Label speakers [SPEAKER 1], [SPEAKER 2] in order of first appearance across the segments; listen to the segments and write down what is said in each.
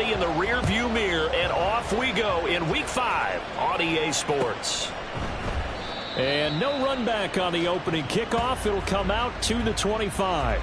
[SPEAKER 1] already in the rearview mirror, and off we go in Week 5 on EA Sports.
[SPEAKER 2] And no run back on the opening kickoff. It'll come out to the 25.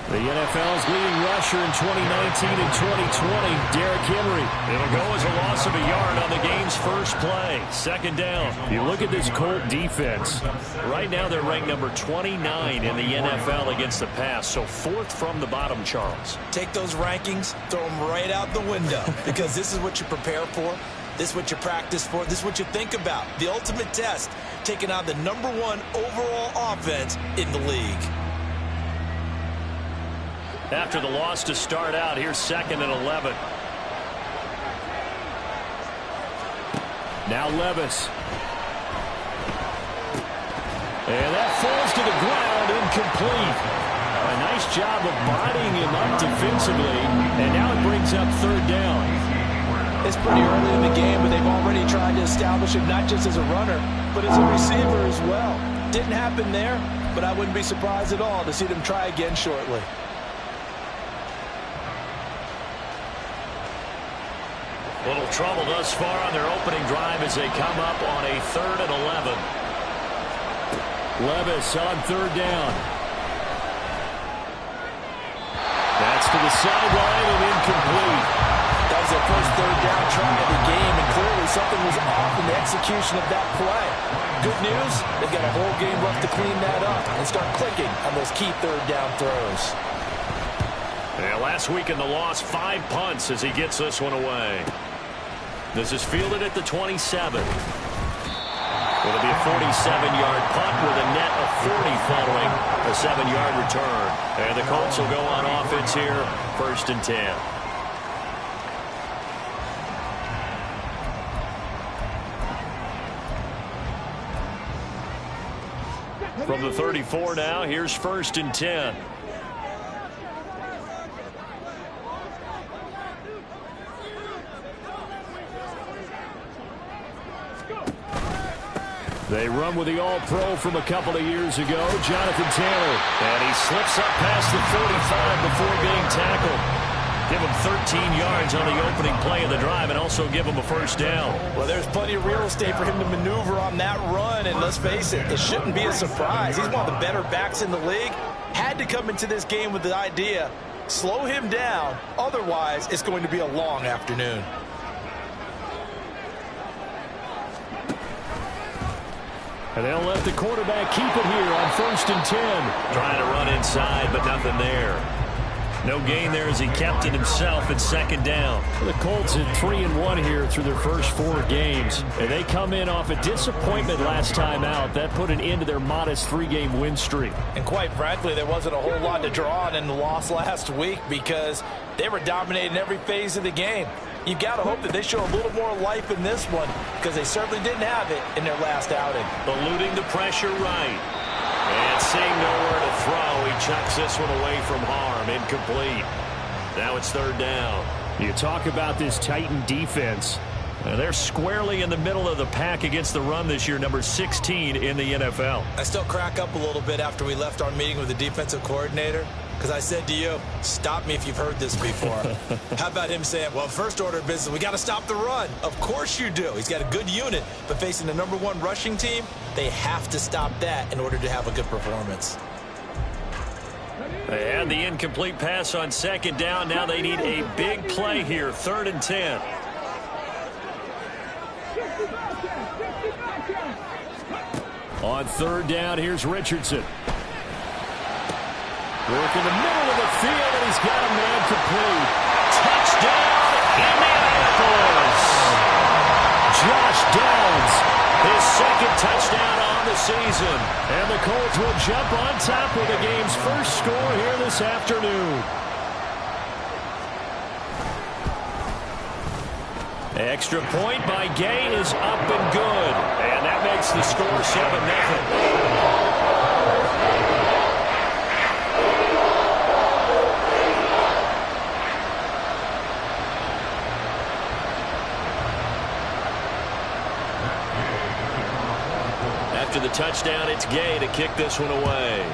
[SPEAKER 2] The NFL's leading rusher in 2019 and 2020, Derrick Henry.
[SPEAKER 1] It'll go as a loss of a yard on the game's first play. Second down.
[SPEAKER 2] You look at this Colt defense.
[SPEAKER 1] Right now they're ranked number 29 in the NFL against the pass, so fourth from the bottom, Charles.
[SPEAKER 3] Take those rankings, throw them right out the window, because this is what you prepare for. This is what you practice for. This is what you think about. The ultimate test, taking on the #1 overall offense in the league.
[SPEAKER 1] After the loss to start out, here's 2nd and 11.
[SPEAKER 2] Now Levis. And that falls to the ground, incomplete. A nice job of bodying him up defensively, and now it brings up 3rd down.
[SPEAKER 3] It's pretty early in the game, but they've already tried to establish him not just as a runner, but as a receiver as well. Didn't happen there, but I wouldn't be surprised at all to see them try again shortly.
[SPEAKER 1] Little trouble thus far on their opening drive as they come up on a 3rd and 11.
[SPEAKER 2] Levis on 3rd down. That's to the sideline and incomplete.
[SPEAKER 3] That was their first 3rd down try of the game, and clearly something was off in the execution of that play. Good news, they've got a whole game left to clean that up and start clicking on those key 3rd down throws.
[SPEAKER 1] Yeah, last week in the loss, 5 punts as he gets this one away. This is fielded at the 27. It'll be a 47-yard punt with a net of 40 following a 7-yard return. And the Colts will go on offense here, 1st and 10. From the 34 now, here's 1st and 10.
[SPEAKER 2] They run with the All-Pro from a couple of years ago, Jonathan Taylor.
[SPEAKER 1] And he slips up past the 45 before being tackled. Give him 13 yards on the opening play of the drive and also give him a 1st down.
[SPEAKER 3] Well, there's plenty of real estate for him to maneuver on that run, and let's face it, it shouldn't be a surprise. He's one of the better backs in the league. Had to come into this game with the idea, slow him down, otherwise it's going to be a long afternoon.
[SPEAKER 2] And they'll let the quarterback keep it here on 1st and 10.
[SPEAKER 1] Trying to run inside, but nothing there. No gain there as he kept it himself at 2nd down.
[SPEAKER 2] The Colts at 3-1 here through their first 4 games. And they come in off a disappointment last time out. That put an end to their modest 3-game win streak.
[SPEAKER 3] And quite frankly, there wasn't a whole lot to draw on in the loss last week because they were dominating every phase of the game. You've got to hope that they show a little more life in this one because they certainly didn't have it in their last outing.
[SPEAKER 1] Eluding the pressure right. And seeing nowhere to throw, he chucks this one away from harm. Incomplete. Now it's 3rd down.
[SPEAKER 2] You talk about this Titan defense.
[SPEAKER 1] They're squarely in the middle of the pack against the run this year, number 16 in the NFL.
[SPEAKER 3] I still crack up a little bit after we left our meeting with the defensive coordinator because I said to you, stop me if you've heard this before. How about him saying, well, first order of business, we got to stop the run. Of course you do. He's got a good unit, but facing the #1 rushing team, they have to stop that in order to have a good performance.
[SPEAKER 1] They had the incomplete pass on 2nd down. Now they need a big play here, 3rd and 10.
[SPEAKER 2] On 3rd down, here's Richardson. Work in the middle of the field, and he's got a man complete.
[SPEAKER 1] Touchdown, Indianapolis!
[SPEAKER 2] Josh Downs, his second touchdown on the season. And the Colts will jump on top with the game's first score here this afternoon. Extra point by Gay is up and good. And that makes the score 7-0. After the touchdown, it's Gay to kick this one away.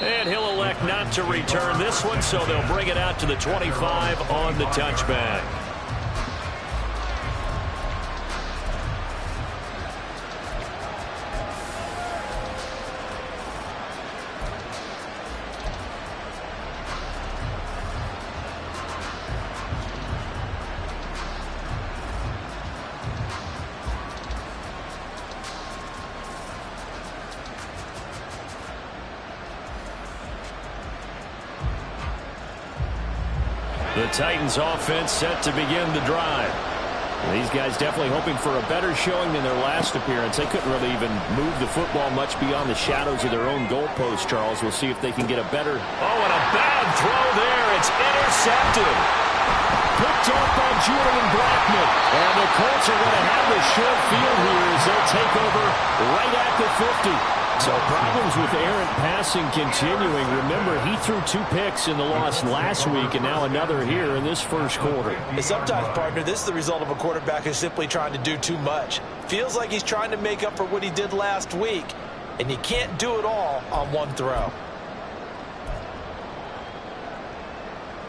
[SPEAKER 2] And he'll elect not to return this one, so they'll bring it out to the 25 on the touchback. The Titans offense set to begin the drive. These guys definitely hoping for a better showing than their last appearance. They couldn't really even move the football much beyond the shadows of their own goalpost, Charles. We'll see if they can get a better... Oh, and a bad throw there. It's intercepted. Picked off by Julian Blackmon. And the Colts are going to have the short field here as they'll take over right at the 50. So problems with errant passing continuing. Remember, he threw 2 picks in the loss last week and now another here in this first quarter.
[SPEAKER 3] And sometimes, partner, this is the result of a quarterback who's simply trying to do too much. Feels like he's trying to make up for what he did last week, and you can't do it all on one throw.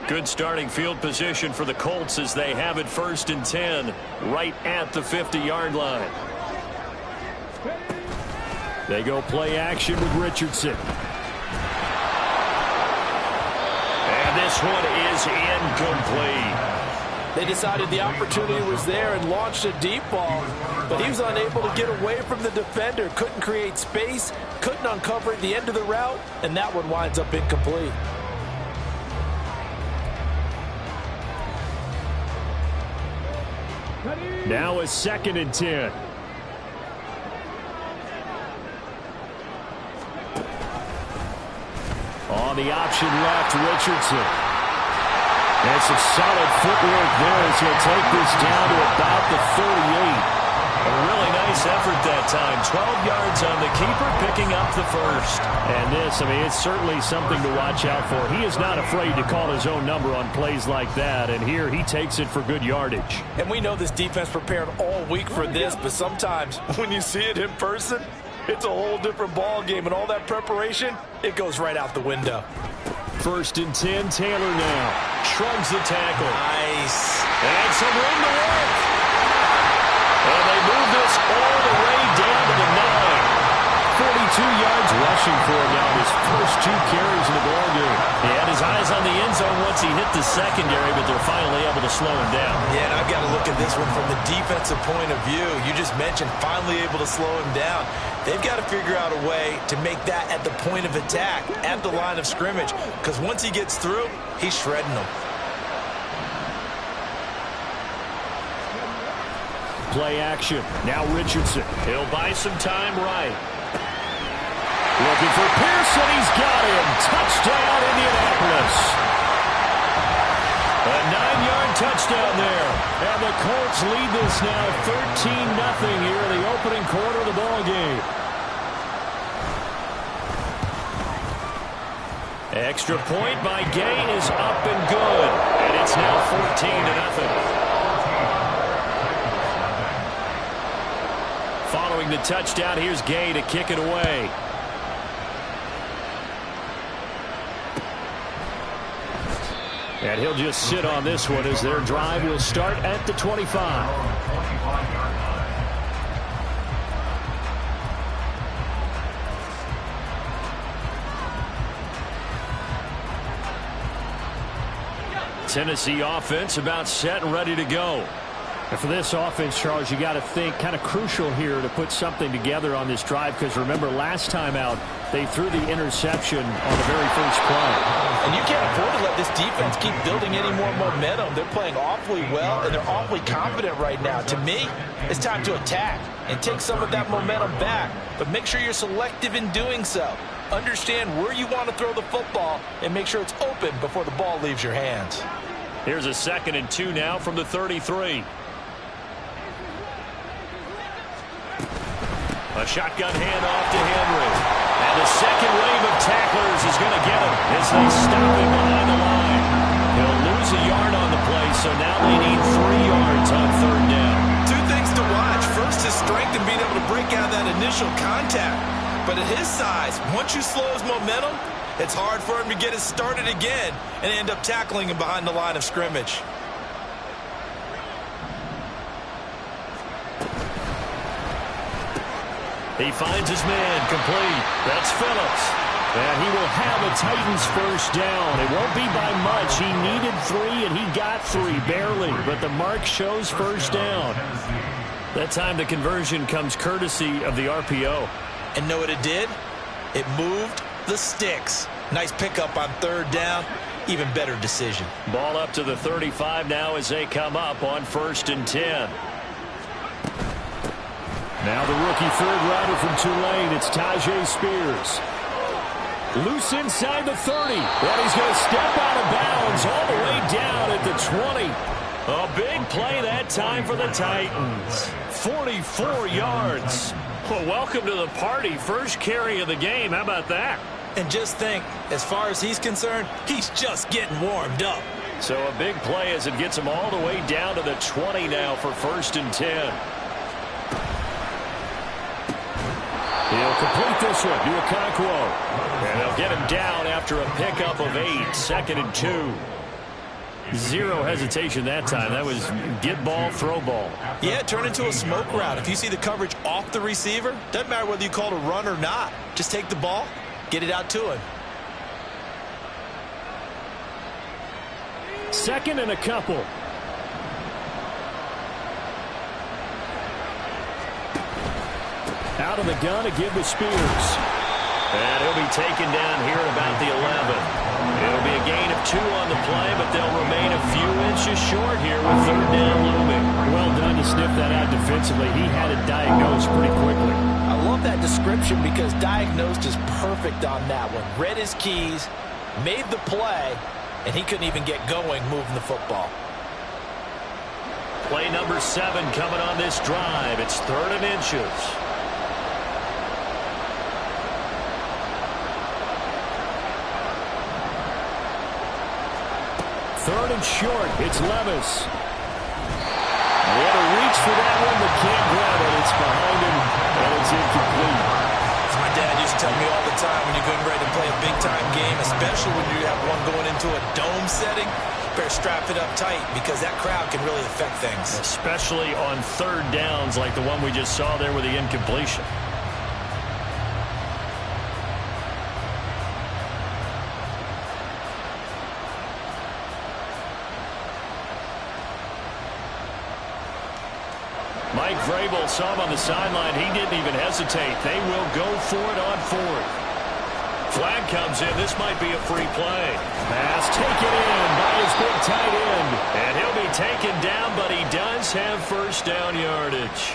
[SPEAKER 1] Good starting field position for the Colts as they have it 1st and 10 right at the 50-yard line. They go play action with Richardson. And this one is incomplete.
[SPEAKER 3] They decided the opportunity was there and launched a deep ball, but he was unable to get away from the defender, couldn't create space, couldn't uncover the end of the route, and that one winds up incomplete.
[SPEAKER 2] Now a 2nd and 10. On the option left, Richardson. And some solid footwork there as he'll take this down to about the 38.
[SPEAKER 1] A really nice effort that time. 12 yards on the keeper, picking up the first.
[SPEAKER 2] And this, I mean, it's certainly something to watch out for. He is not afraid to call his own number on plays like that. And here he takes it for good yardage.
[SPEAKER 3] And we know this defense prepared all week for this, but sometimes when you see it in person, it's a whole different ball game, and all that preparation, it goes right out the window.
[SPEAKER 2] 1st and 10, Taylor now.
[SPEAKER 1] Shrugs the tackle.
[SPEAKER 3] Nice.
[SPEAKER 1] And some room to work. And they move this all the way down to the 9. 42 yards rushing for him now, his first 2 carries in the ball game. He had his eyes on the end zone once he hit the secondary, but they're finally able to slow him down.
[SPEAKER 3] Yeah, and I've got to look at this one from the defensive point of view. You just mentioned finally able to slow him down. They've got to figure out a way to make that at the point of attack, at the line of scrimmage, because once he gets through, he's shredding them.
[SPEAKER 2] Play action. Now Richardson.
[SPEAKER 1] He'll buy some time right.
[SPEAKER 2] Looking for Pearson. He's got him. Touchdown, Indianapolis. A 9-yard touchdown there. And the Colts lead this now 13-0 here in the opening quarter of the ball game.
[SPEAKER 1] Extra point by Gay is up and good. And it's now 14-0. Following the touchdown, here's Gay to kick it away.
[SPEAKER 2] And he'll just sit on this one as their drive will start at the 25.
[SPEAKER 1] Tennessee offense about set and ready to go.
[SPEAKER 2] And for this offense, Charles, you got to think kind of crucial here to put something together on this drive, because remember last time out they threw the interception on the very first play.
[SPEAKER 3] And you can't afford to let this defense keep building any more momentum. They're playing awfully well, and they're awfully confident right now. To me, it's time to attack and take some of that momentum back, but make sure you're selective in doing so. Understand where you want to throw the football and make sure it's open before the ball leaves your hands.
[SPEAKER 1] Here's a 2nd and 2 now from the 33. A shotgun handoff to Henry. And the second wave of tacklers is going to get him as they stop him behind the line. He'll lose a yard on the play, so now they need 3 yards on 3rd down.
[SPEAKER 3] 2 things to watch. First, his strength in being able to break out that initial contact. But at his size, once you slow his momentum, it's hard for him to get it started again and end up tackling him behind the line of scrimmage.
[SPEAKER 1] He finds his man complete. That's Phillips.
[SPEAKER 2] And he will have a Titans first down. It won't be by much. He needed 3, and he got 3, barely. But the mark shows first down.
[SPEAKER 1] That time the conversion comes courtesy of the RPO.
[SPEAKER 3] And know what it did? It moved the sticks. Nice pickup on 3rd down. Even better decision.
[SPEAKER 1] Ball up to the 35 now as they come up on 1st and 10.
[SPEAKER 2] Now the rookie third rider from Tulane, it's Tyjae Spears. Loose inside the 30. And he's going to step out of bounds all the way down at the 20.
[SPEAKER 1] A big play that time for the Titans. 44 yards. Well, welcome to the party. First carry of the game. How about that?
[SPEAKER 3] And just think, as far as he's concerned, he's just getting warmed up.
[SPEAKER 1] So a big play as it gets him all the way down to the 20 now for 1st and 10.
[SPEAKER 2] He'll complete this one to Okonkwo.
[SPEAKER 1] And they'll get him down after a pickup of 8. 2nd and 2. Zero hesitation that time. That was get ball, throw ball.
[SPEAKER 3] Yeah, turn into a smoke route. If you see the coverage off the receiver, doesn't matter whether you call it a run or not. Just take the ball, get it out to him.
[SPEAKER 2] 2nd and a couple. Out of the gun to give to Spears.
[SPEAKER 1] And he'll be taken down here at about the 11. It'll be a gain of 2 on the play, but they'll remain a few inches short here with 3rd down looming.
[SPEAKER 2] Well done to sniff that out defensively. He had it diagnosed pretty quickly.
[SPEAKER 3] I love that description because diagnosed is perfect on that one. Read his keys, made the play, and he couldn't even get going moving the football.
[SPEAKER 1] Play number 7 coming on this drive. It's 3rd and inches.
[SPEAKER 2] Third and short. It's Levis. They had to reach for that one, but can't grab it. It's behind him, and it's incomplete.
[SPEAKER 3] As my dad used to tell me all the time, when you're getting ready to play a big-time game, especially when you have one going into a dome setting, better strap it up tight because that crowd can really affect things.
[SPEAKER 1] Especially on 3rd downs like the one we just saw there with the incompletion. Mike Vrabel saw him on the sideline. He didn't even hesitate. They will go for it on 4th. Flag comes in. This might be a free play.
[SPEAKER 2] Pass taken in by his big tight end.
[SPEAKER 1] And he'll be taken down, but he does have 1st down yardage.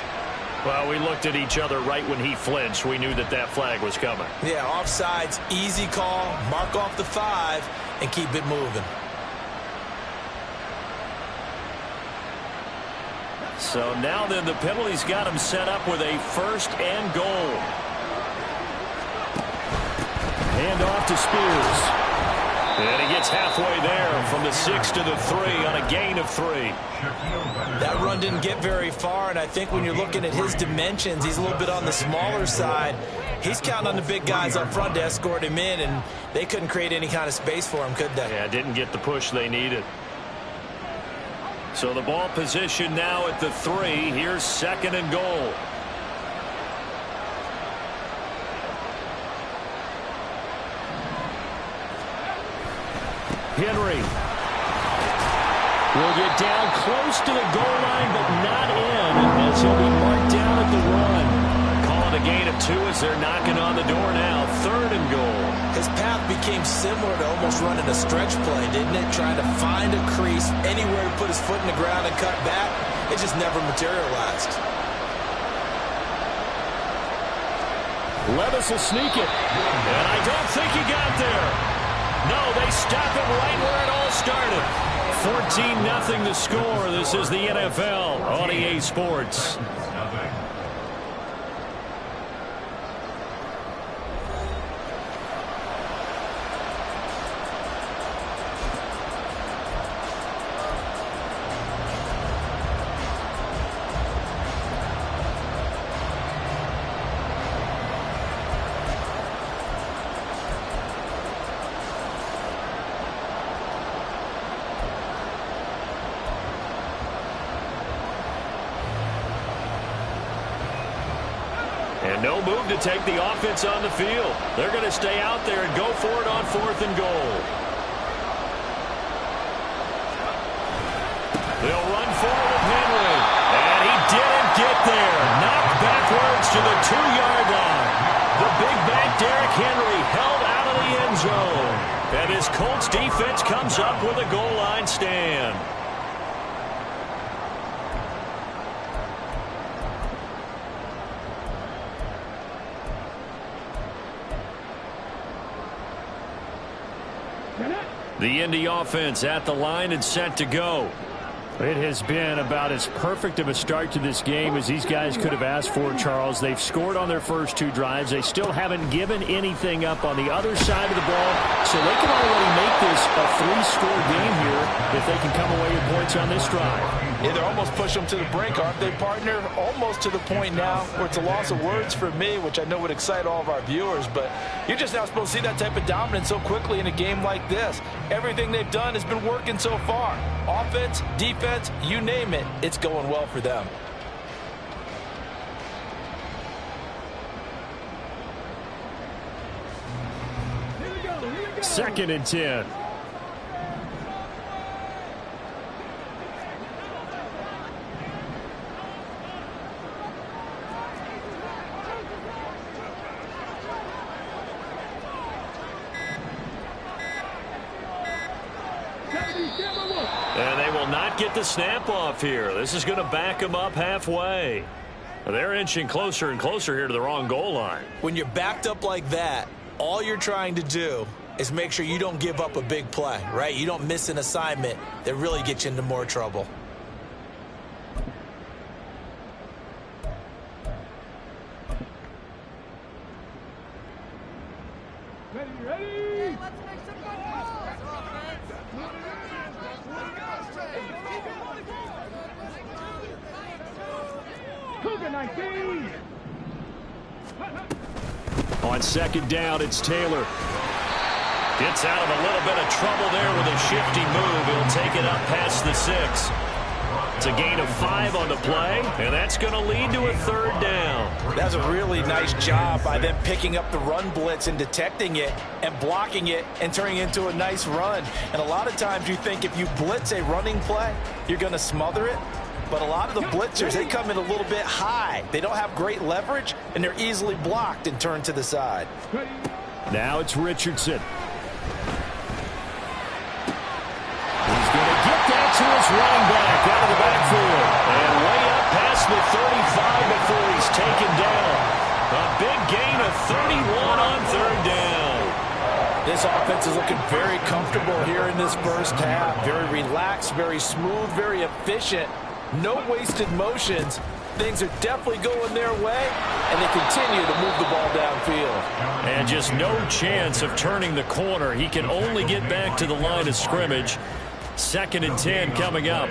[SPEAKER 1] Well, we looked at each other right when he flinched. We knew that that flag was coming.
[SPEAKER 3] Yeah, offsides, easy call. Mark off the 5 and keep it moving.
[SPEAKER 1] So now then the penalty's got him set up with a 1st and goal.
[SPEAKER 2] Hand off to Spears.
[SPEAKER 1] And he gets halfway there from the 6 to the 3 on a gain of 3.
[SPEAKER 3] That run didn't get very far, and I think when you're looking at his dimensions, he's a little bit on the smaller side. He's counting on the big guys up front to escort him in, and they couldn't create any kind of space for him, could they?
[SPEAKER 1] Yeah, didn't get the push they needed. So the ball position now at the 3. Here's 2nd and goal.
[SPEAKER 2] Henry will get down close to the goal line, but not as he'll be marked down at the run.
[SPEAKER 1] Calling a gain of 2 as they're knocking on the door now. 3rd and goal.
[SPEAKER 3] His path became similar to almost running a stretch play, didn't it? Trying to find a crease, anywhere to put his foot in the ground and cut back. It just never materialized.
[SPEAKER 2] Levis will sneak it.
[SPEAKER 1] And I don't think he got there. No, they stop him right where it all started. 14-0 the score. This is the NFL on EA Sports. And no move to take the offense on the field. They're going to stay out there and go for it on 4th and goal. They'll run forward with Henry. And he didn't get there. Knocked backwards to the 2-yard line. The big back Derrick Henry held out of the end zone. And his Colts defense comes up with a goal line stand. The Indy offense at the line and set to go.
[SPEAKER 2] It has been about as perfect of a start to this game as these guys could have asked for, Charles. They've scored on their first 2 drives. They still haven't given anything up on the other side of the ball, so they can already make this a 3-score game here if they can come away with points on this drive.
[SPEAKER 3] Yeah, they're almost pushing them to the brink, aren't they, partner? Almost to the point now where it's a loss of words for me, which I know would excite all of our viewers, but you're just not supposed to see that type of dominance so quickly in a game like this. Everything they've done has been working so far. Offense, defense, you name it, it's going well for them.
[SPEAKER 2] Second and 10.
[SPEAKER 1] And they will not get the snap off here. This is going to back them up halfway. They're inching closer and closer here to the wrong goal line.
[SPEAKER 3] When you're backed up like that, all you're trying to do is make sure you don't give up a big play, right? You don't miss an assignment that really gets you into more trouble.
[SPEAKER 4] Ready? Let's make some Cougar 19.
[SPEAKER 2] On second down, it's Taylor.
[SPEAKER 1] Gets out of a little bit of trouble there with a shifty move. He'll take it up past the 6. It's a gain of 5 on the play, and that's going to lead to a 3rd down.
[SPEAKER 3] That's a really nice job by them picking up the run blitz and detecting it and blocking it and turning it into a nice run. And a lot of times you think if you blitz a running play, you're going to smother it. But a lot of the blitzers, they come in a little bit high. They don't have great leverage, and they're easily blocked and turned to the side.
[SPEAKER 2] Now it's Richardson. He's going to get that to his running back out of the backfield.
[SPEAKER 1] And way up past the 35 before he's taken down. A big gain of 31 on 3rd down.
[SPEAKER 3] This offense is looking very comfortable here in this first half. Very relaxed, very smooth, very efficient. No wasted motions. Things are definitely going their way, and they continue to move the ball downfield.
[SPEAKER 1] And just no chance of turning the corner. He can only get back to the line of scrimmage. 2nd and 10 coming up.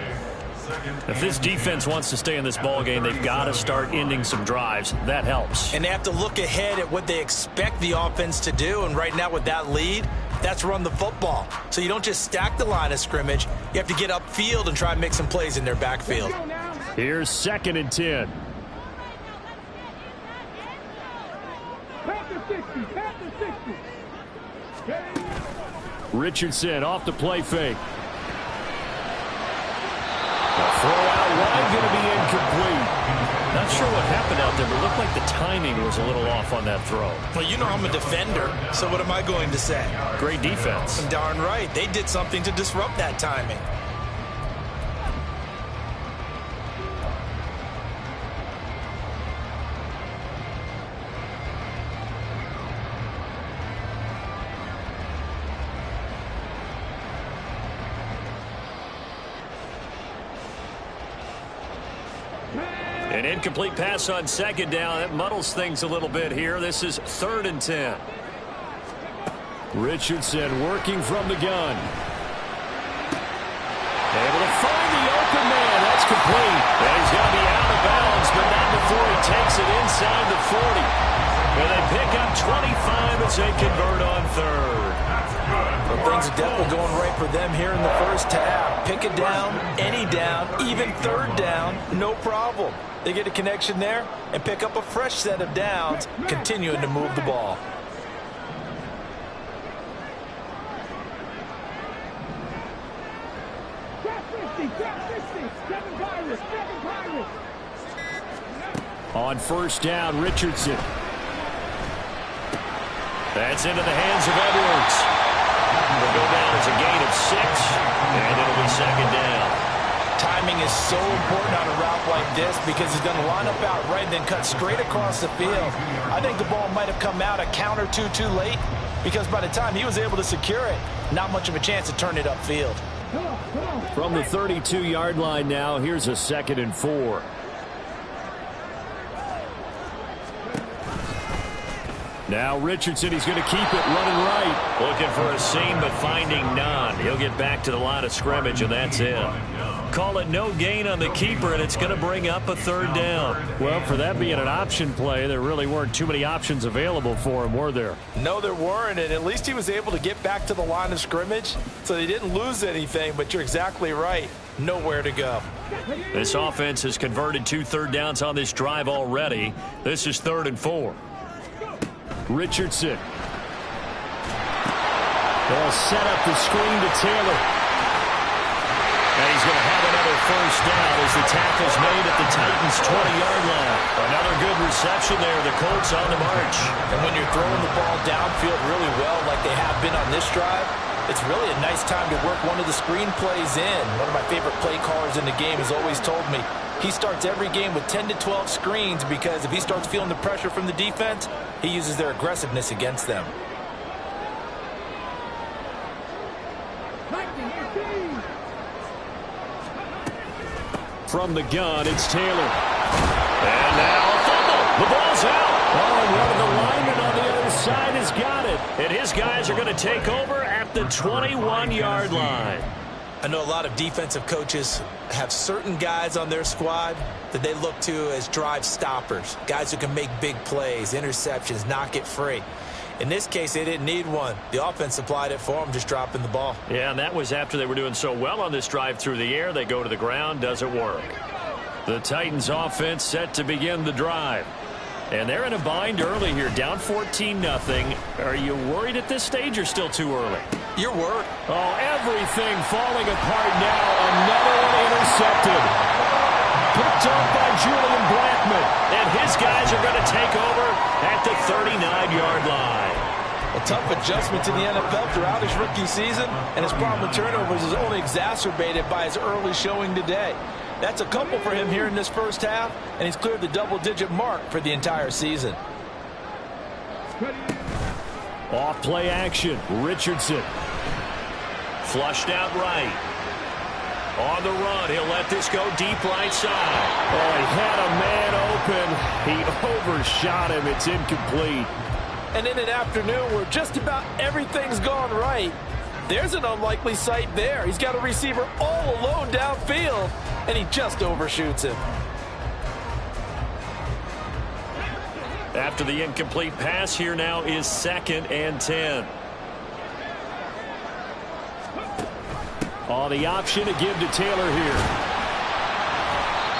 [SPEAKER 1] If this defense wants to stay in this ball game, they've got to start ending some drives. That helps.
[SPEAKER 3] And they have to look ahead at what they expect the offense to do, and right now with that lead, that's run the football. So you don't just stack the line of scrimmage. You have to get upfield and try and make some plays in their backfield.
[SPEAKER 2] Here's 2nd and 10. Richardson off the play fake.
[SPEAKER 1] The throw out wide going to be incomplete. Not sure what happened out there, but it looked like the timing was a little off on that throw.
[SPEAKER 3] Well, you know I'm a defender, so what am I going to say?
[SPEAKER 1] Great defense.
[SPEAKER 3] Darn right. They did something to disrupt that timing.
[SPEAKER 1] An incomplete pass on second down. That muddles things a little bit here. This is 3rd and 10.
[SPEAKER 2] Richardson working from the gun.
[SPEAKER 1] Able to find the open man. That's complete. And he's going to be out of bounds, but not before he takes it inside the 40. And they pick up 25 as they convert on 3rd.
[SPEAKER 3] Well, things are definitely going right for them here in the first half. Pick it down, any down, even 3rd down, no problem. They get a connection there and pick up a fresh set of downs, continuing to move the ball.
[SPEAKER 2] On 1st down, Richardson.
[SPEAKER 1] That's into the hands of Edwards. Will go down as a gain of 6, and it'll be 2nd down.
[SPEAKER 3] Timing is so important on a route like this because he's going to line up out right and then cut straight across the field. I think the ball might have come out a count or two too late because by the time he was able to secure it, not much of a chance to turn it upfield.
[SPEAKER 2] From the 32-yard line now, here's a 2nd and 4. Now Richardson, he's going to keep it running right.
[SPEAKER 1] Looking for a seam, but finding none. He'll get back to the line of scrimmage, and that's it. Call it no gain on the keeper, and it's going to bring up a 3rd down.
[SPEAKER 2] Well, for that being an option play, there really weren't too many options available for him, were there?
[SPEAKER 3] No, there weren't, and at least he was able to get back to the line of scrimmage, so they didn't lose anything, but you're exactly right. Nowhere to go.
[SPEAKER 1] This offense has converted 2 3rd downs on this drive already. This is 3rd and 4.
[SPEAKER 2] Richardson. They'll set up the screen to Taylor.
[SPEAKER 1] And he's going to have another 1st down as the tackle's made at the Titans' 20-yard line. Another good reception there. The Colts on the march.
[SPEAKER 3] And when you're throwing the ball downfield really well like they have been on this drive, it's really a nice time to work one of the screen plays in. One of my favorite play callers in the game has always told me he starts every game with 10 to 12 screens because if he starts feeling the pressure from the defense, he uses their aggressiveness against them.
[SPEAKER 2] From the gun, it's Taylor.
[SPEAKER 1] And now a fumble. The ball's out.
[SPEAKER 2] Oh, and one of the linemen on the other side has got it.
[SPEAKER 1] And his guys are going to take over at the 21-yard line.
[SPEAKER 3] I know a lot of defensive coaches have certain guys on their squad that they look to as drive stoppers, guys who can make big plays, interceptions, knock it free. In this case, they didn't need one. The offense supplied it for them, just dropping the ball.
[SPEAKER 1] Yeah, and that was after they were doing so well on this drive through the air. They go to the ground, doesn't work. The Titans offense set to begin the drive. And they're in a bind early here, down 14-0. Are you worried at this stage or still too early?
[SPEAKER 3] Your word.
[SPEAKER 2] Oh, everything falling apart now. Another one intercepted. Picked up by Julian Blackmon.
[SPEAKER 1] And his guys are going to take over at the 39-yard line.
[SPEAKER 3] A tough adjustment to the NFL throughout his rookie season, and his problem with turnovers is only exacerbated by his early showing today. That's a couple for him here in this first half, and he's cleared the double-digit mark for the entire season.
[SPEAKER 2] Off play action, Richardson.
[SPEAKER 1] Flushed out right. On the run, he'll let this go deep right side.
[SPEAKER 2] Oh, he had a man open. He overshot him. It's incomplete.
[SPEAKER 3] And in an afternoon where just about everything's gone right, there's an unlikely sight there. He's got a receiver all alone downfield, and he just overshoots him.
[SPEAKER 1] After the incomplete pass, here now is 2nd and 10.
[SPEAKER 2] Oh, the option to give to Taylor here.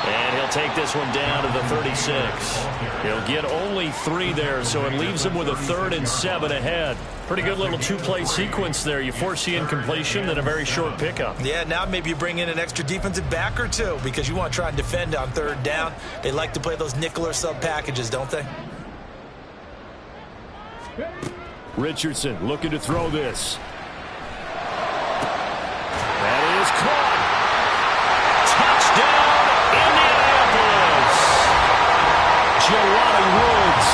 [SPEAKER 1] And he'll take this one down to the 36. He'll get only 3 there, so it leaves him with a 3rd and 7 ahead. Pretty good little 2-play sequence there. You force the incompletion, then a very short pickup.
[SPEAKER 3] Yeah, now maybe you bring in an extra defensive back or 2 because you want to try and defend on 3rd down. They like to play those nickel or sub packages, don't they?
[SPEAKER 2] Richardson looking to throw this. That is caught.
[SPEAKER 1] Touchdown, Indianapolis. Jelani Woods,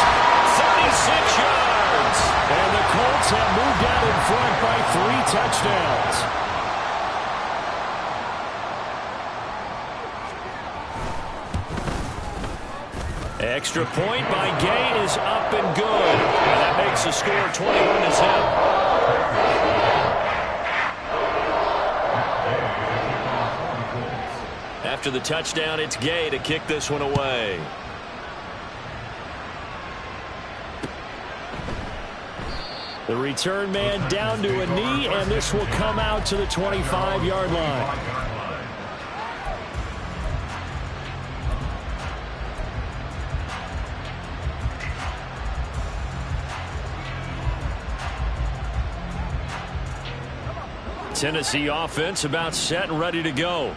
[SPEAKER 1] 36 yards.
[SPEAKER 2] And the Colts have moved out in front by 3 touchdowns.
[SPEAKER 1] Extra point by Gay is up and good. And that makes the score 21-0. After the touchdown, it's Gay to kick this one away.
[SPEAKER 2] The return man down to a knee, and this will come out to the 25-yard line.
[SPEAKER 1] Tennessee offense about set and ready to go.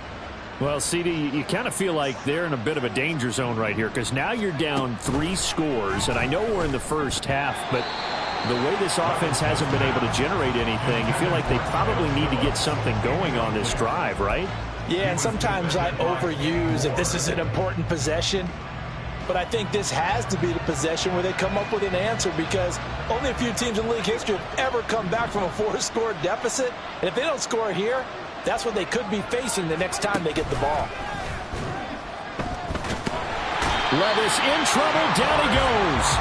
[SPEAKER 2] Well, CD, you kind of feel like they're in a bit of a danger zone right here because now you're down 3 scores, and I know we're in the first half, but the way this offense hasn't been able to generate anything, you feel like they probably need to get something going on this drive, right?
[SPEAKER 3] Yeah, and sometimes I overuse if this is an important possession. But I think this has to be the possession where they come up with an answer because only a few teams in league history have ever come back from a 4-score deficit. And if they don't score here, that's what they could be facing the next time they get the ball.
[SPEAKER 2] Levis in trouble. Down he goes.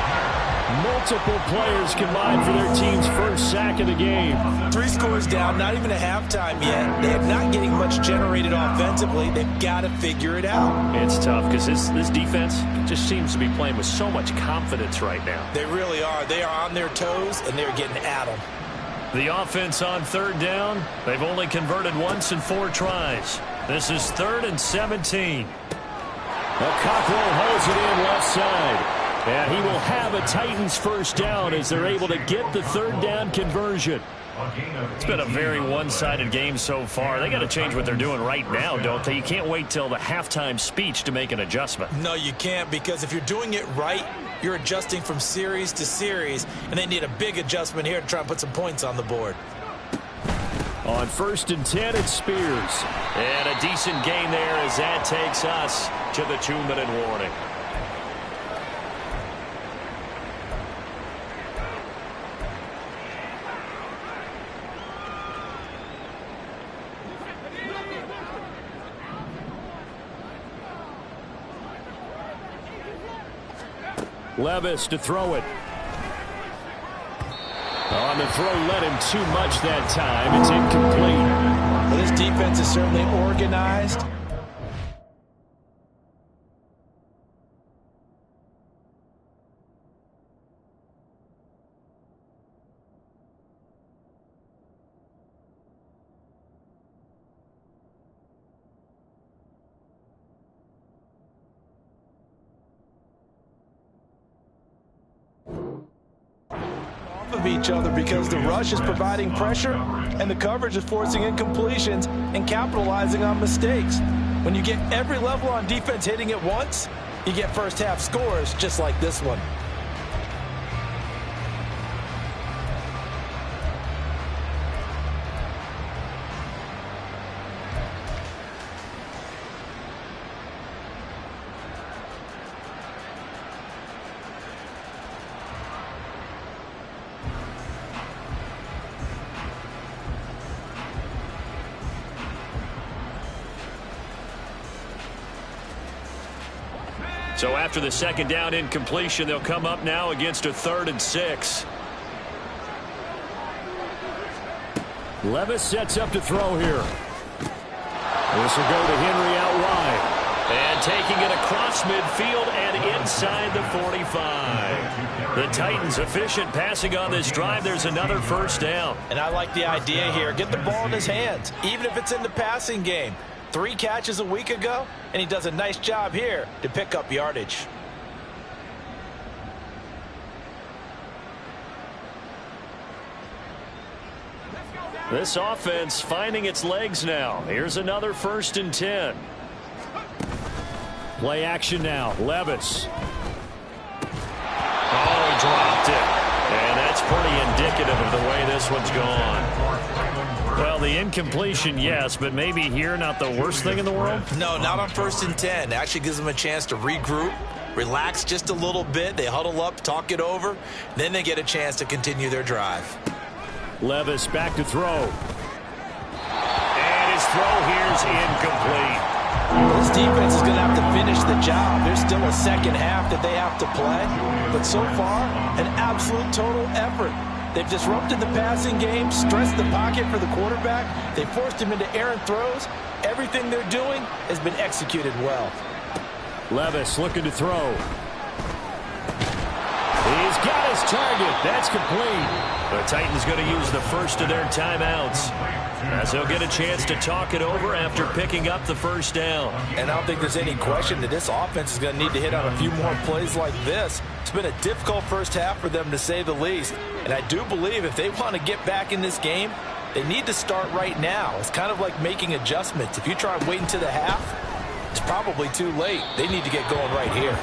[SPEAKER 2] Multiple players combined for their team's first sack of the game.
[SPEAKER 3] 3 scores down, not even a halftime yet. They're not getting much generated offensively. They've got to figure it out.
[SPEAKER 1] It's tough because this defense just seems to be playing with so much confidence right now.
[SPEAKER 3] They really are. They are on their toes, and they're getting at them.
[SPEAKER 1] The offense on 3rd down, they've only converted once in 4 tries. This is 3rd and 17.
[SPEAKER 2] Cockrell holds it in left side. And he will have a Titans first down as they're able to get the 3rd down conversion.
[SPEAKER 1] It's been a very one-sided game so far. They got to change what they're doing right now, don't they? You can't wait till the halftime speech to make an adjustment.
[SPEAKER 3] No, you can't, because if you're doing it right, you're adjusting from series to series, and they need a big adjustment here to try and put some points on the board.
[SPEAKER 2] On 1st and 10, it's Spears.
[SPEAKER 1] And a decent gain there as that takes us to the 2-minute warning.
[SPEAKER 2] Levis to throw it. On the throw, led him too much that time. It's incomplete.
[SPEAKER 3] Well, this defense is certainly organized. Of each other because the rush is providing pressure and the coverage is forcing incompletions and capitalizing on mistakes. When you get every level on defense hitting it once, you get first half scores just like this one.
[SPEAKER 1] So after the 2nd down incompletion, they'll come up now against a 3rd and 6.
[SPEAKER 2] Levis sets up to throw here. This will go to Henry out wide.
[SPEAKER 1] And taking it across midfield and inside the 45. The Titans efficient passing on this drive. There's another first down.
[SPEAKER 3] And I like the idea here. Get the ball in his hands, even if it's in the passing game. 3 catches a week ago, and he does a nice job here to pick up yardage.
[SPEAKER 1] This offense finding its legs now. Here's another 1st and 10.
[SPEAKER 2] Play action now. Levis.
[SPEAKER 1] Oh, he dropped it. And that's pretty indicative of the way this one's gone.
[SPEAKER 2] Well, the incompletion, yes, but maybe here not the worst thing in the world?
[SPEAKER 3] No, not on 1st and 10. It actually gives them a chance to regroup, relax just a little bit. They huddle up, talk it over. Then they get a chance to continue their drive.
[SPEAKER 2] Levis back to throw.
[SPEAKER 1] And his throw here's incomplete.
[SPEAKER 3] This defense is going to have to finish the job. There's still a second half that they have to play. But so far, an absolute total effort. They've disrupted the passing game, stressed the pocket for the quarterback. They forced him into errant throws. Everything they're doing has been executed well.
[SPEAKER 2] Levis looking to throw. He's got his target. That's complete.
[SPEAKER 1] The Titans going to use the first of their timeouts, as they'll get a chance to talk it over after picking up the 1st down.
[SPEAKER 3] And I don't think there's any question that this offense is going to need to hit on a few more plays like this. It's been a difficult first half for them, to say the least. And I do believe if they want to get back in this game, they need to start right now. It's kind of like making adjustments. If you try and wait until the half, it's probably too late. They need to get going right here.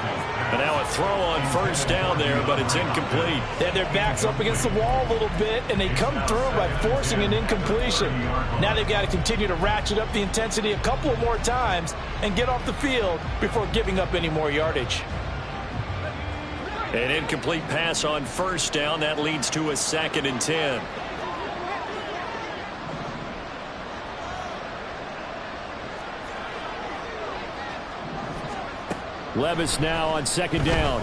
[SPEAKER 1] And now a throw on 1st down there, but it's incomplete.
[SPEAKER 3] They had their backs up against the wall a little bit, and they come through by forcing an incompletion. Now they've got to continue to ratchet up the intensity a couple of more times and get off the field before giving up any more yardage.
[SPEAKER 1] An incomplete pass on 1st down. That leads to a 2nd and 10.
[SPEAKER 2] Levis now on 2nd down.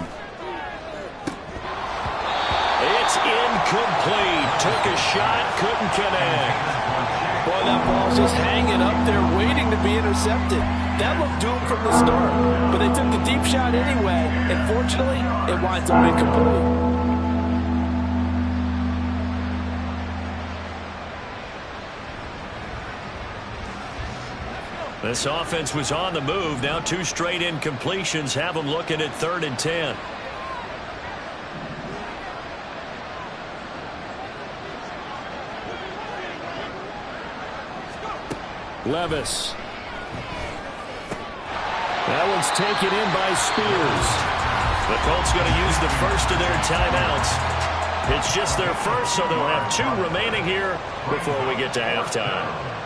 [SPEAKER 1] It's incomplete. Took a shot, couldn't connect.
[SPEAKER 3] Boy, that ball's just hanging up there waiting to be intercepted. That looked doomed from the start, but they took the deep shot anyway, and fortunately, it winds up incomplete.
[SPEAKER 1] This offense was on the move. Now 2 straight incompletions have them looking at 3rd and 10.
[SPEAKER 2] Levis. That one's taken in by Spears.
[SPEAKER 1] The Colts going to use the first of their timeouts. It's just their first, so they'll have 2 remaining here before we get to halftime.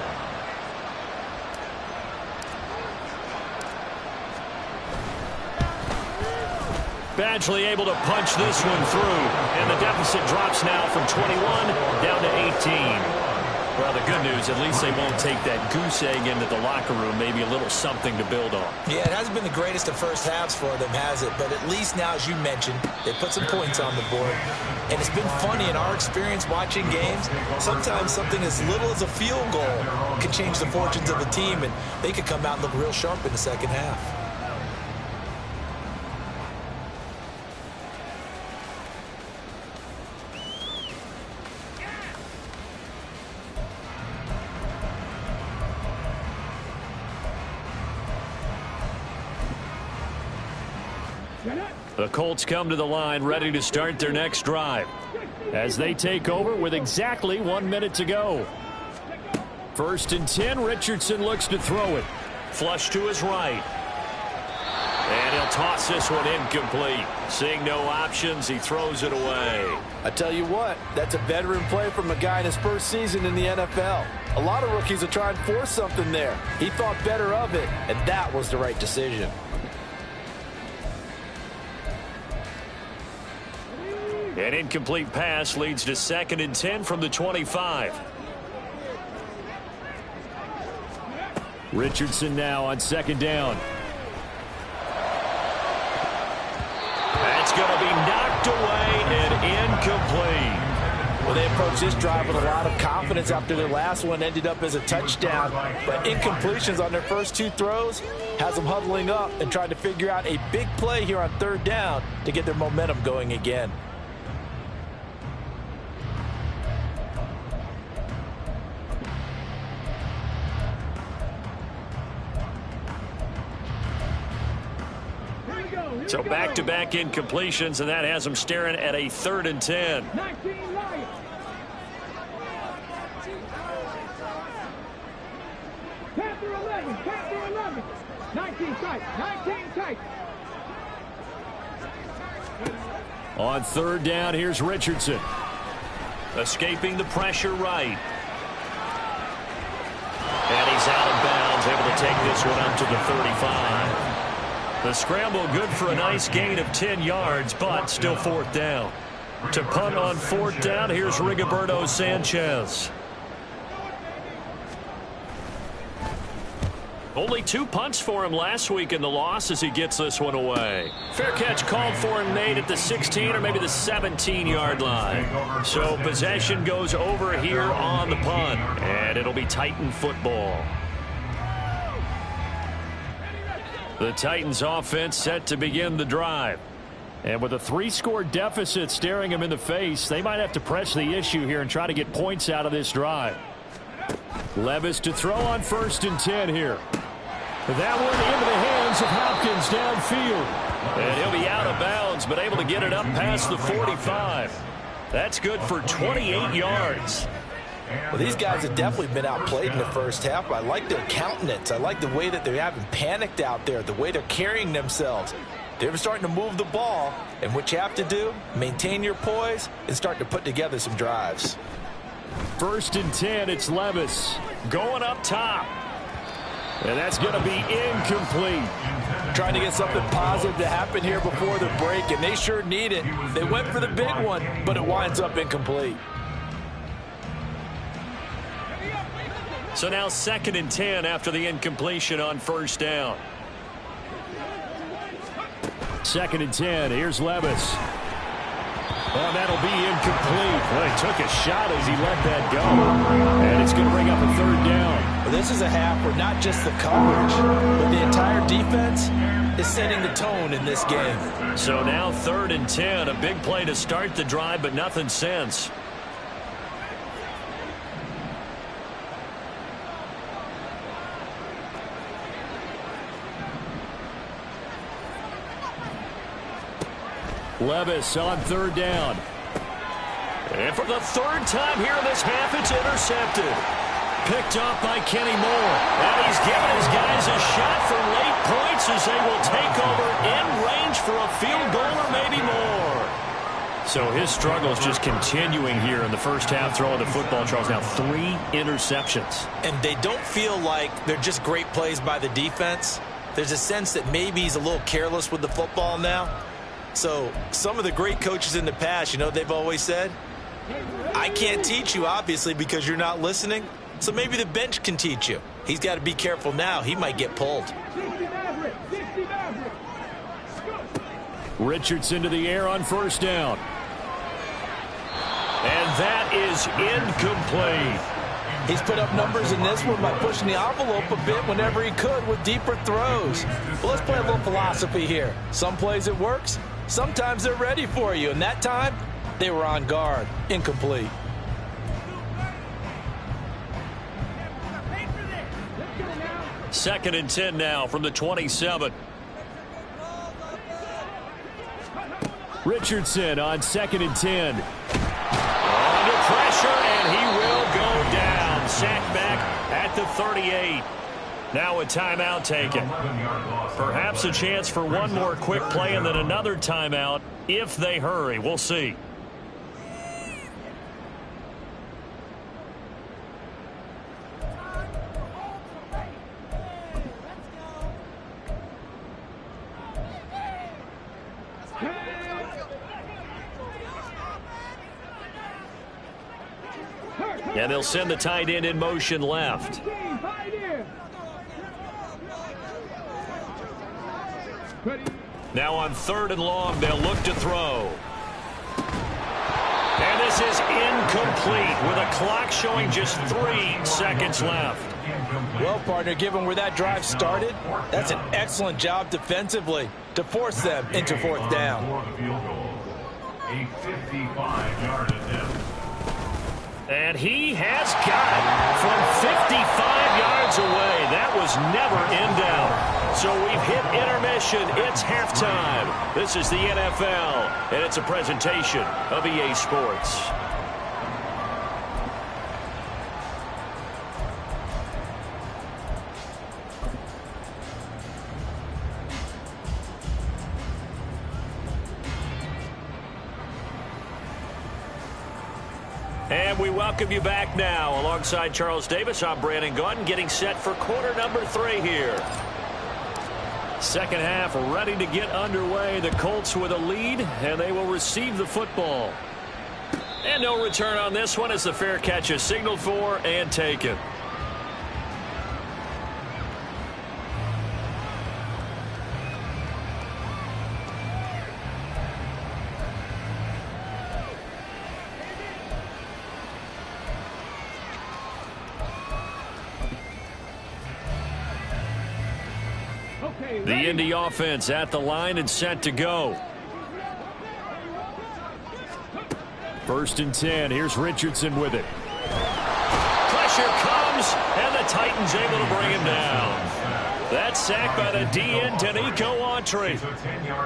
[SPEAKER 1] Badgley able to punch this one through, and the deficit drops now from 21 down to 18. Well, the good news, at least they won't take that goose egg into the locker room. Maybe a little something to build on.
[SPEAKER 3] Yeah, it hasn't been the greatest of first halves for them, has it? But at least now, as you mentioned, they put some points on the board. And it's been funny in our experience watching games. Sometimes something as little as a field goal can change the fortunes of a team, and they could come out and look real sharp in the second half.
[SPEAKER 1] The Colts come to the line ready to start their next drive as they take over with exactly 1 minute to go. 1st and 10. Richardson looks to throw it. Flush to his right. And he'll toss this one incomplete. Seeing no options, he throws it away.
[SPEAKER 3] I tell you what, that's a veteran play from a guy in his first season in the NFL. A lot of rookies will try and force something there. He thought better of it, and that was the right decision.
[SPEAKER 1] An incomplete pass leads to 2nd and 10 from the 25.
[SPEAKER 2] Richardson now on 2nd down.
[SPEAKER 1] That's going to be knocked away and incomplete.
[SPEAKER 3] Well, they approached this drive with a lot of confidence after their last one ended up as a touchdown. But incompletions on their first 2 throws has them huddling up and trying to figure out a big play here on 3rd down to get their momentum going again.
[SPEAKER 1] So back-to-back incompletions, and that has them staring at a 3rd and 10.
[SPEAKER 4] 19 Lions. Panther 11, Panther 11. 19 tight, 19 tight.
[SPEAKER 2] On 3rd down, here's Richardson.
[SPEAKER 1] Escaping the pressure right. And he's out of bounds, able to take this one up to the 35. The scramble good for a nice gain of 10 yards, but still 4th down. To punt on 4th down, here's Rigoberto Sanchez. Only 2 punts for him last week in the loss as he gets this one away. Fair catch called for and made at the 16 or maybe the 17-yard line. So possession goes over here on the punt, and it'll be Titan football. The Titans offense set to begin the drive. And with a 3-score deficit staring them in the face, they might have to press the issue here and try to get points out of this drive. Levis to throw on 1st and 10 here. That one into the hands of Hopkins downfield. And he'll be out of bounds, but able to get it up past the 45. That's good for 28 yards.
[SPEAKER 3] Well, these guys have definitely been outplayed in the first half. I like their countenance. I like the way that they haven't panicked out there, the way they're carrying themselves. They're starting to move the ball, and what you have to do, maintain your poise and start to put together some drives.
[SPEAKER 2] 1st and 10, it's Levis.
[SPEAKER 1] Going up top.
[SPEAKER 2] And that's going to be incomplete.
[SPEAKER 3] Trying to get something positive to happen here before the break, and they sure need it. They went for the big one, but it winds up incomplete.
[SPEAKER 1] So now 2nd and 10 after the incompletion on 1st down.
[SPEAKER 2] 2nd and 10, here's Levis. Oh, that'll be incomplete. Well, he took a shot as he let that go. And it's going to bring up a 3rd down.
[SPEAKER 3] Well, this is a half where not just the coverage, but the entire defense is setting the tone in this game.
[SPEAKER 1] So now 3rd and 10, a big play to start the drive, but nothing since.
[SPEAKER 2] Levis on 3rd down.
[SPEAKER 1] And for the 3rd time here in this half, it's intercepted. Picked off by Kenny Moore. And he's giving his guys a shot for late points as they will take over in range for a field goal or maybe more. So his struggles just continuing here in the first half throwing the football, Charles. Now 3 interceptions.
[SPEAKER 3] And they don't feel like they're just great plays by the defense. There's a sense that maybe he's a little careless with the football now. So some of the great coaches in the past, you know, they've always said, I can't teach you, obviously, because you're not listening. So maybe the bench can teach you. He's got to be careful now. He might get pulled.
[SPEAKER 2] Richardson to the air on 1st down.
[SPEAKER 1] And that is incomplete.
[SPEAKER 3] He's put up numbers in this one by pushing the envelope a bit whenever he could with deeper throws. Well, let's play a little philosophy here. Some plays it works. Sometimes they're ready for you. And that time, they were on guard. Incomplete.
[SPEAKER 1] Second and 10 now from the 27.
[SPEAKER 2] Richardson on 2nd and 10.
[SPEAKER 1] Under pressure, and he will go down. Sacked back at the 38. Now a timeout taken. Perhaps a chance for one more quick play and then another timeout if they hurry. We'll see. And they'll send the tight end in motion left. Now on 3rd and long, they'll look to throw. And this is incomplete with a clock showing just 3 seconds left.
[SPEAKER 3] Well, partner, given where that drive started, that's an excellent job defensively to force them into 4th down.
[SPEAKER 5] A 55-yard attempt.
[SPEAKER 1] And he has got it from 55 yards away. That was never in doubt. So we've hit intermission. It's halftime. This is the NFL, and it's a presentation of EA Sports. And we welcome you back now. Alongside Charles Davis, I'm Brandon Gaudin, getting set for quarter number 3 here. Second half ready to get underway. The Colts with a lead, and they will receive the football. And no return on this one as the fair catch is signaled for and taken. The Indy offense at the line and set to go. 1st and 10. Here's Richardson with it. Pressure comes, and the Titans able to bring him down. That sack by the DN, Danico Autry.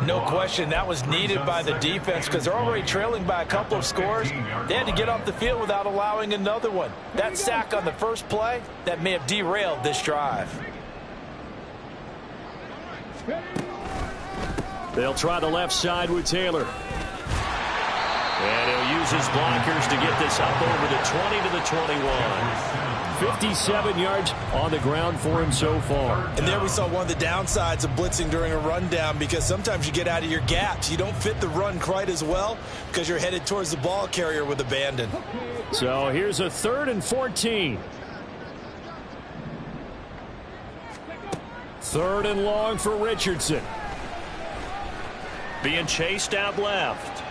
[SPEAKER 3] No question, that was needed by the defense because they're already trailing by a couple of scores. They had to get off the field without allowing another one. That sack on the first play, that may have derailed this drive.
[SPEAKER 1] They'll try the left side with Taylor. And he'll use his blockers to get this up over the 20 to the 21. 57 yards on the ground for him so far.
[SPEAKER 3] And there we saw one of the downsides of blitzing during a rundown, because sometimes you get out of your gaps. You don't fit the run quite as well because you're headed towards the ball carrier with abandon.
[SPEAKER 1] So here's a 3rd and 14. 3rd and long for Richardson. Being chased out left.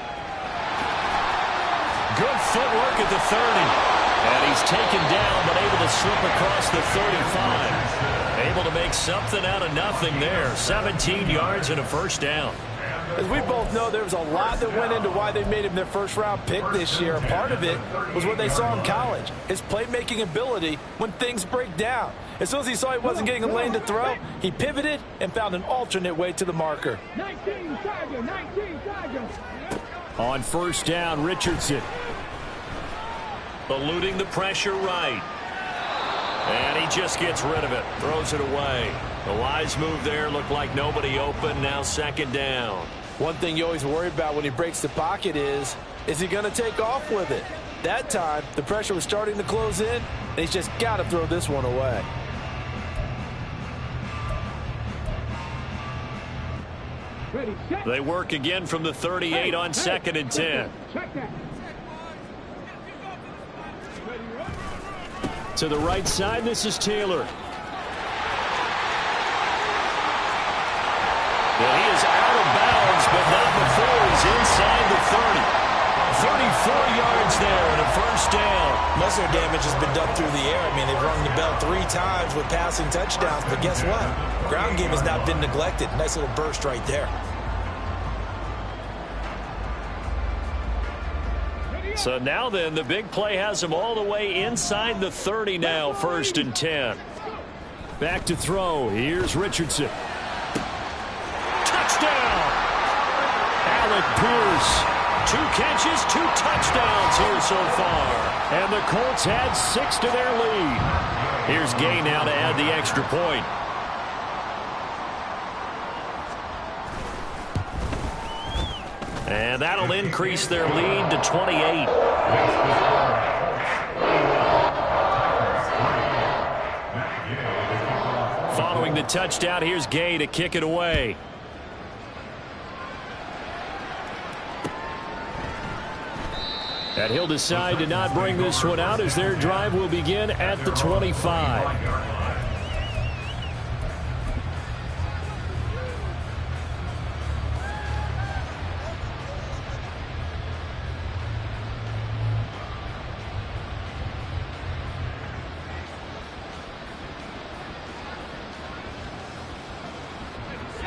[SPEAKER 1] Good footwork at the 30. And he's taken down, but able to slip across the 35. Able to make something out of nothing there. 17 yards and a first down.
[SPEAKER 3] As we both know, there was a lot that went into why they made him their first-round pick this year. Part of it was what they saw in college, his playmaking ability when things break down. As soon as he saw he wasn't getting a lane to throw, he pivoted and found an alternate way to the marker.
[SPEAKER 4] 19 Tiger.
[SPEAKER 1] On 1st down, Richardson. Eluding the pressure right. And he just gets rid of it. Throws it away. The wise move there. Looked like nobody open. Now 2nd down.
[SPEAKER 3] One thing you always worry about when he breaks the pocket is he going to take off with it? That time, the pressure was starting to close in, and he's just got to throw this one away.
[SPEAKER 4] Ready, set.
[SPEAKER 1] They work again from the 38 on 2nd and 10.
[SPEAKER 4] Check that.
[SPEAKER 1] To the right side, this is Taylor. Well, he is out of bounds, but not before he's inside the 30. 34 yards there and a first down.
[SPEAKER 3] Most of their damage has been done through the air. I mean, they've rung the bell 3 times with passing touchdowns, but guess what? Ground game has not been neglected. Nice little burst right there.
[SPEAKER 1] So now then, the big play has him all the way inside the 30 now, 1st and 10. Back to throw. Here's Richardson. Touchdown! Alec Pierce. 2 catches, 2 touchdowns here so far. And the Colts add 6 to their lead. Here's Gay now to add the extra point. And that'll increase their lead to 28. Following the touchdown, here's Gay to kick it away. And he'll decide to not bring this one out as their drive will begin at the 25.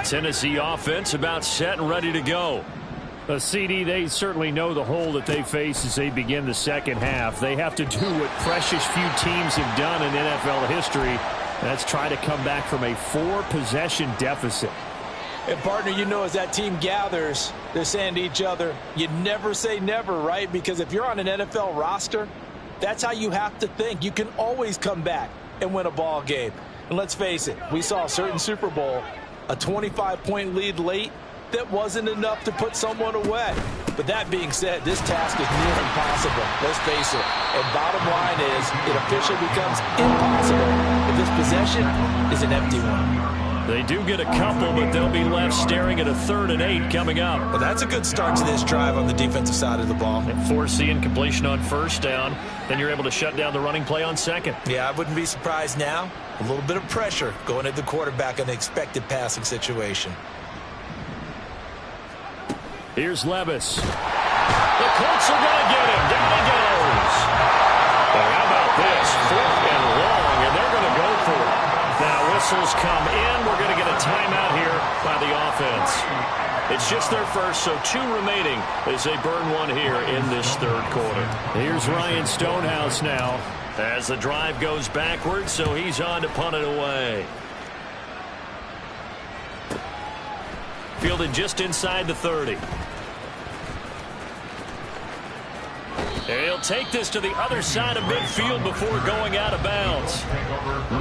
[SPEAKER 1] Tennessee offense about set and ready to go.
[SPEAKER 2] CD, they certainly know the hole that they face as they begin the second half. They have to do what precious few teams have done in NFL history, Let's try to come back from a 4-possession deficit.
[SPEAKER 3] And, partner, you know, as that team gathers, they're saying to each other, you never say never, right? Because if you're on an NFL roster, that's how you have to think. You can always come back and win a ball game. And let's face it, we saw a certain Super Bowl, a 25-point lead late, that wasn't enough to put someone away. But that being said, this task is near impossible. Let's face it. And bottom line is, it officially becomes impossible if this possession is an empty one.
[SPEAKER 1] They do get a couple, but they'll be left staring at a 3rd and 8 coming up.
[SPEAKER 3] Well, that's a good start to this drive on the defensive side of the ball.
[SPEAKER 1] And forcing completion on 1st down, then you're able to shut down the running play on 2nd.
[SPEAKER 3] Yeah, I wouldn't be surprised now. A little bit of pressure going at the quarterback in the expected passing situation.
[SPEAKER 2] Here's Levis.
[SPEAKER 1] The Colts are going to get him. Down he goes. Well, how about this? 4th and long, and they're going to go for it. Now whistles come in. We're going to get a timeout here by the offense. It's just their first, so 2 remaining as they burn 1 here in this 3rd quarter.
[SPEAKER 2] Here's Ryan Stonehouse now.
[SPEAKER 1] As the drive goes backwards, so he's on to punt it away. Fielded just inside the 30. He'll take this to the other side of midfield before going out of bounds.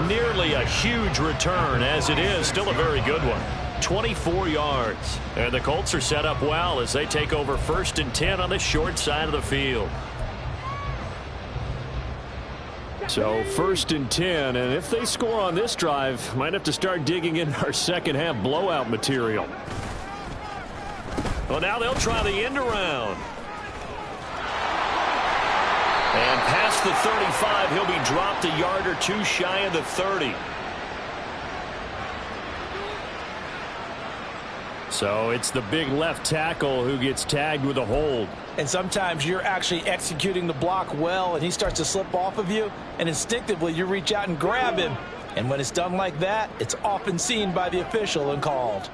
[SPEAKER 1] Nearly a huge return as it is. Still a very good one. 24 yards. And the Colts are set up well as they take over 1st and 10 on the short side of the field.
[SPEAKER 2] So 1st and 10, and if they score on this drive, might have to start digging in our second half blowout material.
[SPEAKER 1] Well, now they'll try the end around. And past the 35, he'll be dropped a yard or 2 shy of the 30.
[SPEAKER 2] So it's the big left tackle who gets tagged with a hold.
[SPEAKER 3] And sometimes you're actually executing the block well, and he starts to slip off of you, and instinctively you reach out and grab him. And when it's done like that, it's often seen by the official and called.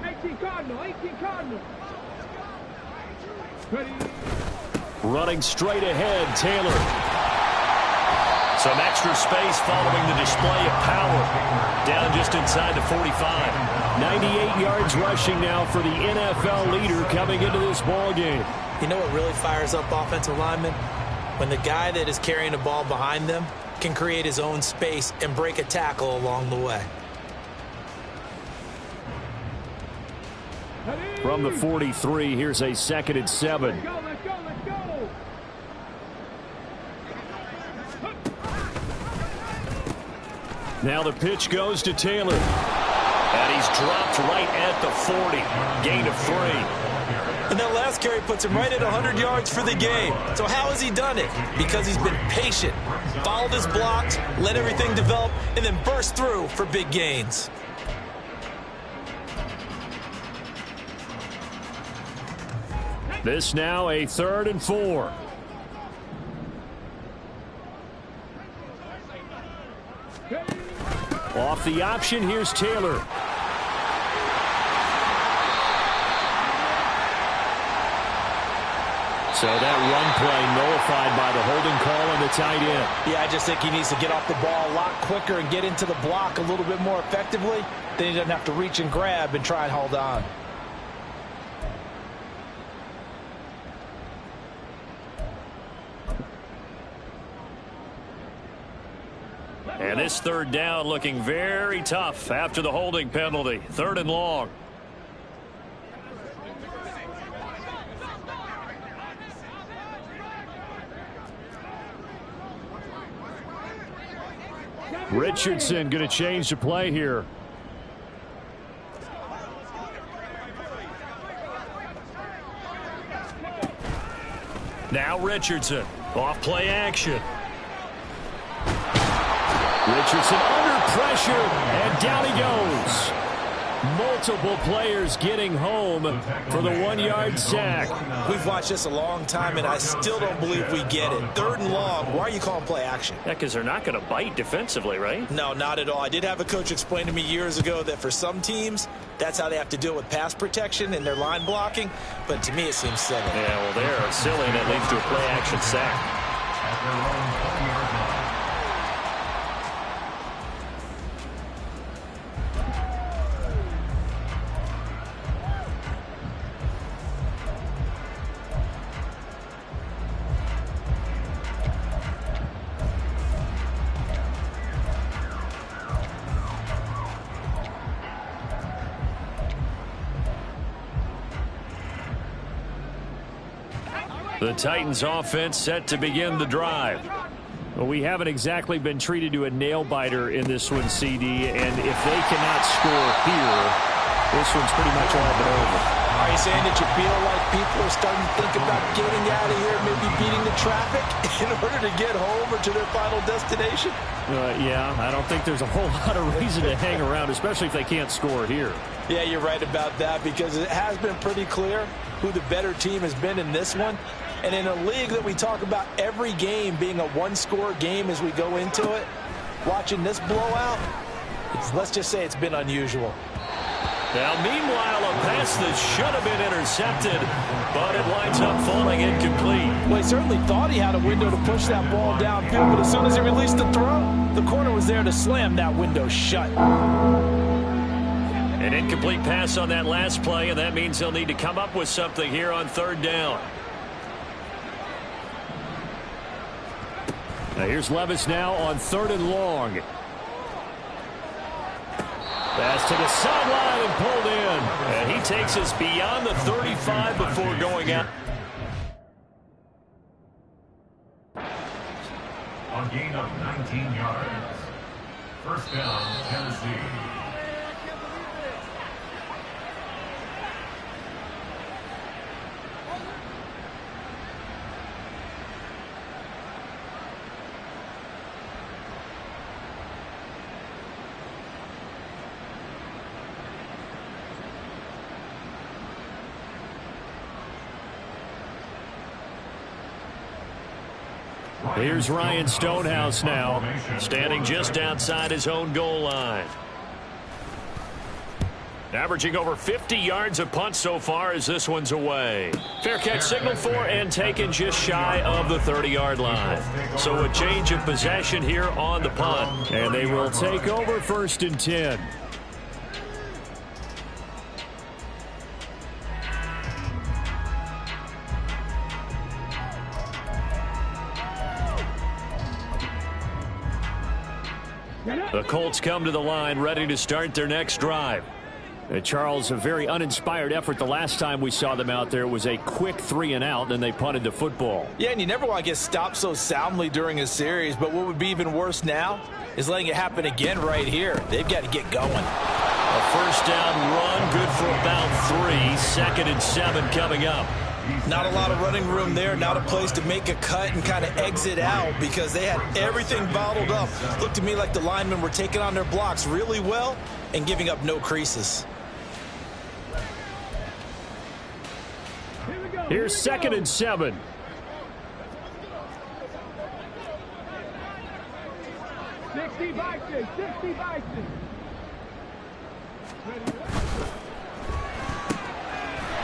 [SPEAKER 4] 18 Cardinal, 18 Cardinal. Ready.
[SPEAKER 2] Running straight ahead, Taylor.
[SPEAKER 1] Some extra space following the display of power. Down just inside the 45.
[SPEAKER 2] 98 yards rushing now for the NFL leader coming into this ball game.
[SPEAKER 3] You know what really fires up offensive linemen? When the guy that is carrying the ball behind them can create his own space and break a tackle along the way.
[SPEAKER 2] From the 43, here's a 2nd and 7.
[SPEAKER 4] Let's go, let's go, let's go.
[SPEAKER 2] Now the pitch goes to Taylor.
[SPEAKER 1] And he's dropped right at the 40. Gain of 3.
[SPEAKER 3] And that last carry puts him right at 100 yards for the game. So how has he done it? Because he's been patient, followed his blocks, let everything develop, and then burst through for big gains.
[SPEAKER 2] This now a 3rd and 4. Off the option, here's Taylor. So that run play nullified by the holding call on the tight end.
[SPEAKER 3] Yeah, I just think he needs to get off the ball a lot quicker and get into the block a little bit more effectively. Then he doesn't have to reach and grab and try and hold on.
[SPEAKER 1] And this 3rd down looking very tough after the holding penalty. 3rd and long.
[SPEAKER 2] Richardson going to change the play here.
[SPEAKER 1] Now Richardson. Off play action.
[SPEAKER 2] Richardson under pressure, and down he goes. Multiple players getting home for the 1-yard sack.
[SPEAKER 3] We've watched this a long time, and I still don't believe we get it. 3rd and long. Why are you calling play action?
[SPEAKER 1] Yeah, because they're not going to bite defensively, right?
[SPEAKER 3] No, not at all. I did have a coach explain to me years ago that for some teams, that's how they have to deal with pass protection and their line blocking. But to me, it seems silly.
[SPEAKER 1] Yeah, well, they're silly, and it leads to a play action sack. The Titans offense set to begin the drive.
[SPEAKER 2] Well, we haven't exactly been treated to a nail-biter in this one, CD, and if they cannot score here, this one's pretty much all but over.
[SPEAKER 3] Are you saying that you feel like people are starting to think about getting out of here, maybe beating the traffic in order to get home or to their final destination?
[SPEAKER 2] Yeah, I don't think there's a whole lot of reason to hang around, especially if they can't score here.
[SPEAKER 3] Yeah, you're right about that, because it has been pretty clear who the better team has been in this one. And in a league that we talk about every game being a one-score game as we go into it, watching this blowout, let's just say it's been unusual.
[SPEAKER 1] Now, meanwhile, a pass that should have been intercepted, but it winds up falling incomplete.
[SPEAKER 3] Well, he certainly thought he had a window to push that ball downfield, but as soon as he released the throw, the corner was there to slam that window shut.
[SPEAKER 1] An incomplete pass on that last play, and that means they'll need to come up with something here on third down.
[SPEAKER 2] Now here's Levis now on 3rd and long.
[SPEAKER 1] Pass to the sideline and pulled in. And he takes us beyond the 35 before going out.
[SPEAKER 5] A gain of 19 yards. First down, Tennessee.
[SPEAKER 1] Here's Ryan Stonehouse now, standing just outside his own goal line. Averaging over 50 yards a punt so far as this one's away. Fair catch signaled for and taken just shy of the 30-yard line. So a change of possession here on the punt.
[SPEAKER 2] And they will take over 1st and 10.
[SPEAKER 1] The Colts come to the line ready to start their next drive.
[SPEAKER 2] Charles, a very uninspired effort the last time we saw them out there. It was a quick 3-and-out, and they punted the football.
[SPEAKER 3] Yeah, and you never want to get stopped so soundly during a series, but what would be even worse now is letting it happen again right here. They've got to get going.
[SPEAKER 1] A first down run, good for about 3. 2nd and 7 coming up.
[SPEAKER 3] Not a lot of running room there, not a place to make a cut and kind of exit out because they had everything bottled up. Looked to me like the linemen were taking on their blocks really well and giving up no creases.
[SPEAKER 2] Here's 2nd and 7.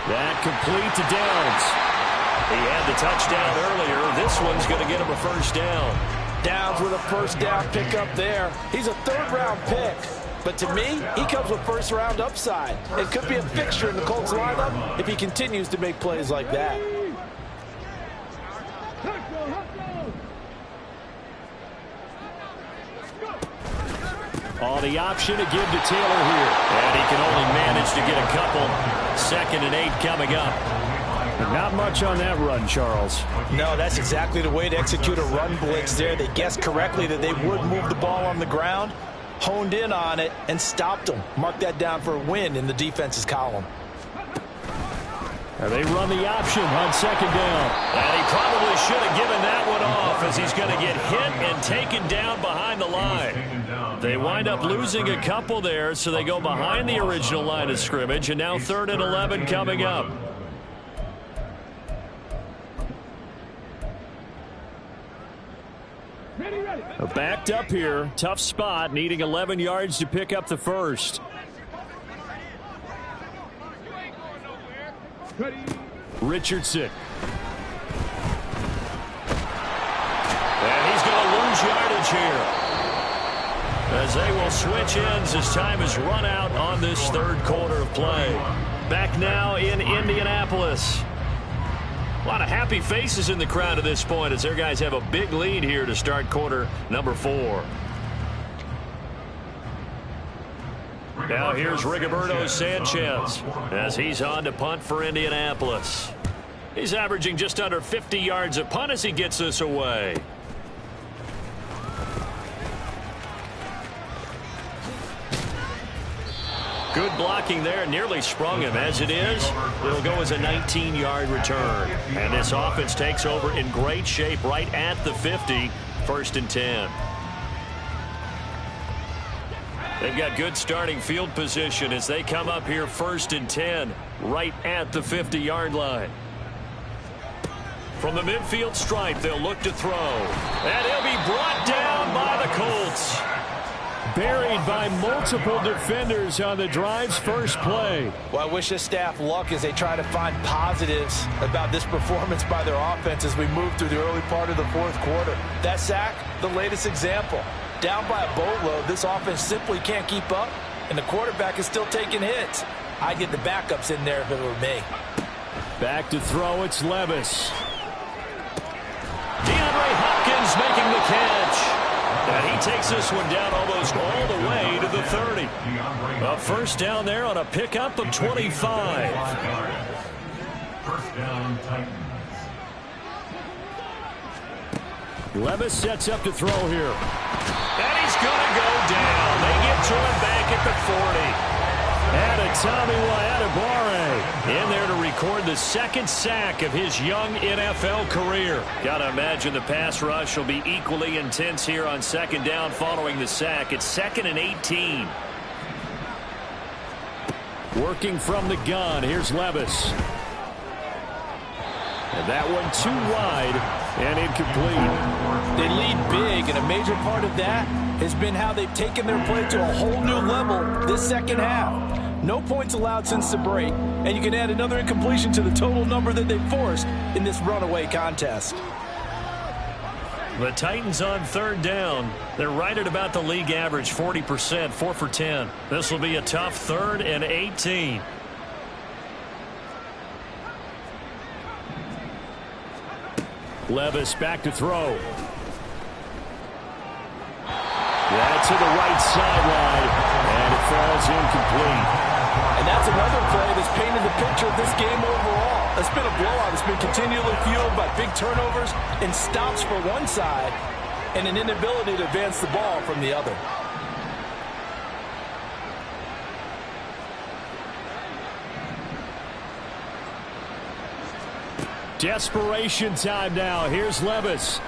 [SPEAKER 1] That complete to Downs. He had the touchdown earlier. This one's going to get him a first down.
[SPEAKER 3] Downs with a first down pickup there. He's a 3rd-round pick. But to me, he comes with first-round upside. It could be a fixture in the Colts lineup if he continues to make plays like that.
[SPEAKER 2] Oh, the option to give to Taylor here.
[SPEAKER 1] And he can only manage to get a couple. 2nd and 8 coming up.
[SPEAKER 2] But not much on that run, Charles.
[SPEAKER 3] No, that's exactly the way to execute a run blitz there. They guessed correctly that they would move the ball on the ground, honed in on it, and stopped them. Mark that down for a win in the defense's column.
[SPEAKER 2] Now they run the option on 2nd down.
[SPEAKER 1] And he probably should have given that one off as he's going to get hit and taken down behind the line. They wind up losing a couple there, so they go behind the original line of scrimmage, and now 3rd and 11 coming up.
[SPEAKER 2] Backed up here, tough spot, needing 11 yards to pick up the first. Richardson.
[SPEAKER 1] And he's going to lose yardage here, as they will switch ends as time is run out on this 3rd quarter of play. Back now in Indianapolis. A lot of happy faces in the crowd at this point as their guys have a big lead here to start quarter number 4. Now here's Rigoberto Sanchez as he's on to punt for Indianapolis. He's averaging just under 50 yards a punt as he gets this away. Good blocking there, nearly sprung him. As it is, it'll go as a 19-yard return. And this offense takes over in great shape right at the 50, 1st and 10. They've got good starting field position as they come up here 1st and 10, right at the 50-yard line. From the midfield stripe, they'll look to throw. And he'll be brought down by the Colts.
[SPEAKER 2] Buried by multiple defenders on the drive's first play.
[SPEAKER 3] Well, I wish this staff luck as they try to find positives about this performance by their offense as we move through the early part of the 4th quarter. That sack, the latest example. Down by a boatload, this offense simply can't keep up, and the quarterback is still taking hits. I'd get the backups in there if it were me.
[SPEAKER 2] Back to throw, it's Levis.
[SPEAKER 1] DeAndre Hopkins making the catch. And he takes this one down almost all the way to the 30. A first down there on a pickup of 25.
[SPEAKER 5] First down, Titans.
[SPEAKER 2] Levis sets up to throw here.
[SPEAKER 1] And he's going to go down. They get to him back at the 40.
[SPEAKER 2] And a Tommy Adebawore
[SPEAKER 1] in there to record the 2nd sack of his young NFL career. Got to imagine the pass rush will be equally intense here on 2nd down following the sack. It's 2nd and 18.
[SPEAKER 2] Working from the gun, here's Levis. And that one too wide and incomplete.
[SPEAKER 3] They lead big, and a major part of that has been how they've taken their play to a whole new level this 2nd half. No points allowed since the break, and you can add another incompletion to the total number that they forced in this runaway contest.
[SPEAKER 1] The Titans on 3rd down. They're right at about the league average, 40%, 4 for 10. This will be a tough 3rd and 18.
[SPEAKER 2] Levis back to throw. That's to the right sideline, and it falls incomplete.
[SPEAKER 3] And that's another play that's painted the picture of this game overall. It's been a blowout. It's been continually fueled by big turnovers and stops for one side and an inability to advance the ball from the other.
[SPEAKER 2] Desperation time now. Here's Levis.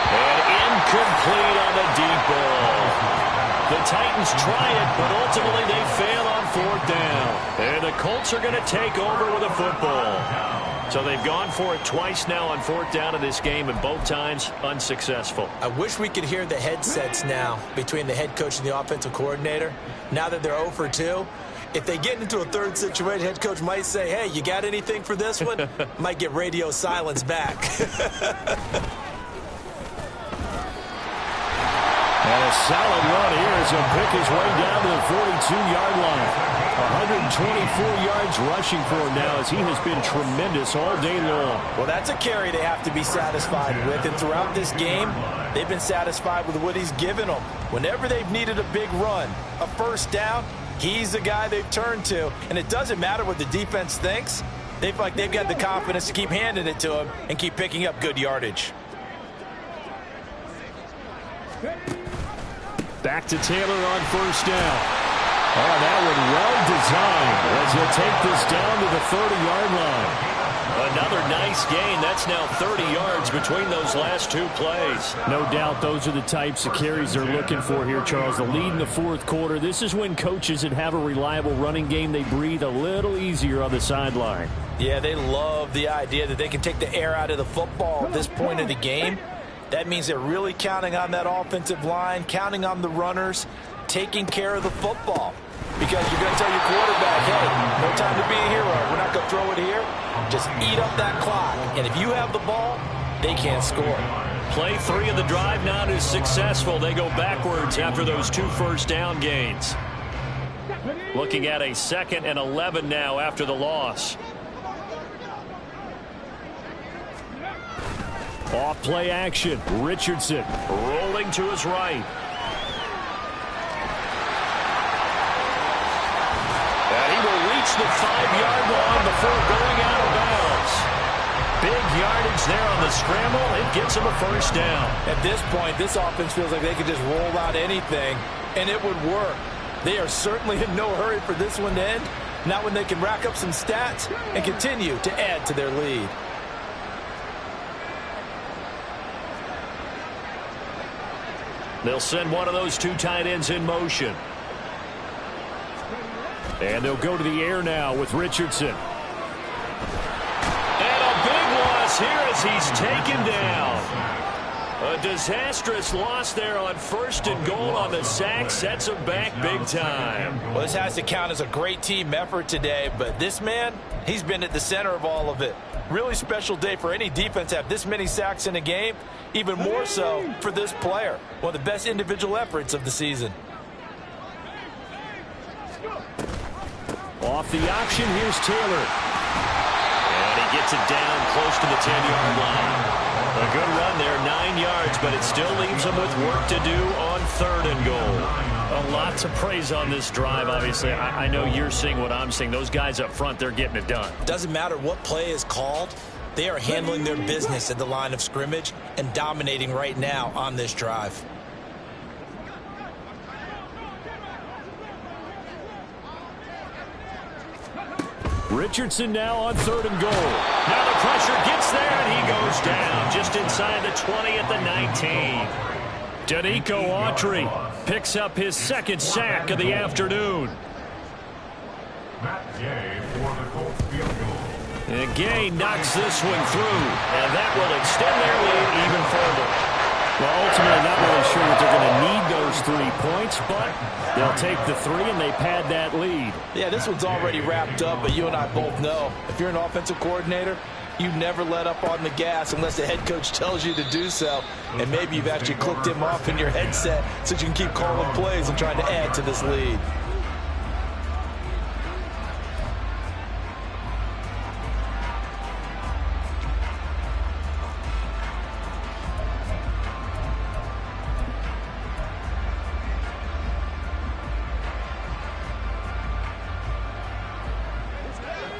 [SPEAKER 1] And incomplete on the deep ball. The Titans try it, but ultimately they fail on 4th down. And the Colts are going to take over with a football. So they've gone for it twice now on 4th down in this game, and both times unsuccessful.
[SPEAKER 3] I wish we could hear the headsets now between the head coach and the offensive coordinator. Now that they're 0 for 2, if they get into a 3rd situation, head coach might say, hey, you got anything for this one? Might get radio silence back.
[SPEAKER 2] And a solid run here as he'll pick his way down to the 42-yard line. 124 yards rushing for him now as he has been tremendous all day long.
[SPEAKER 3] Well, that's a carry they have to be satisfied with. And throughout this game, they've been satisfied with what he's given them. Whenever they've needed a big run, a 1st down, he's the guy they've turned to. And it doesn't matter what the defense thinks. They feel like they've got the confidence to keep handing it to him and keep picking up good yardage.
[SPEAKER 2] Back to Taylor on 1st down. Oh, that one well designed as he'll take this down to the 30-yard line.
[SPEAKER 1] Another nice gain. That's now 30 yards between those last 2 plays.
[SPEAKER 2] No doubt those are the types of carries they're looking for here, Charles. The lead in the 4th quarter. This is when coaches that have a reliable running game, they breathe a little easier on the sideline.
[SPEAKER 3] Yeah, they love the idea that they can take the air out of the football at this point of the game. That means they're really counting on that offensive line, counting on the runners, taking care of the football. Because you're going to tell your quarterback, hey, no time to be a hero. We're not going to throw it here. Just eat up that clock. And if you have the ball, they can't score.
[SPEAKER 1] Play 3 of the drive not as successful. They go backwards after those 2 first down gains. Looking at a 2nd and 11 now after the loss.
[SPEAKER 2] Off play action. Richardson
[SPEAKER 1] rolling to his right. And he will reach the 5-yard line before going out of bounds. yardage there on the scramble. It gets him a first down.
[SPEAKER 3] At this point, this offense feels like they could just roll out anything, and it would work. They are certainly in no hurry for this one to end. Not when they can rack up some stats and continue to add to their lead.
[SPEAKER 1] They'll send one of those two tight ends in motion. And they'll go to the air now with Richardson. And a big loss here as he's taken down. A disastrous loss there on 1st and goal on the sack. Sets him back big time.
[SPEAKER 3] Well, this has to count as a great team effort today, but this man, he's been at the center of all of it. Really special day for any defense to have this many sacks in a game. Even more so for this player. One of the best individual efforts of the season.
[SPEAKER 1] Off the option, here's Taylor. And he gets it down close to the 10-yard line. A good run there, 9 yards, but it still leaves him with work to do on 3rd and goal. A lot to praise on this drive, obviously. I know you're seeing what I'm seeing. Those guys up front, they're getting it done.
[SPEAKER 3] Doesn't matter what play is called. They are handling their business at the line of scrimmage and dominating right now on this drive.
[SPEAKER 1] Richardson now on 3rd and goal. Now the pressure gets there, and he goes down just inside the 20 at the 19. Danico Autry picks up his 2nd sack of the afternoon.
[SPEAKER 5] Matt Gay for the Colts field goal.
[SPEAKER 1] And Gay knocks this one through, and that will extend their lead even further. Well, ultimately, not really sure that they're going to need those 3 points, but they'll take the 3 and they pad that lead.
[SPEAKER 3] Yeah, this one's already wrapped up, but you and I both know if you're an offensive coordinator, you never let up on the gas unless the head coach tells you to do so. And maybe you've actually clicked him off in your headset so you can keep calling plays and trying to add to this lead.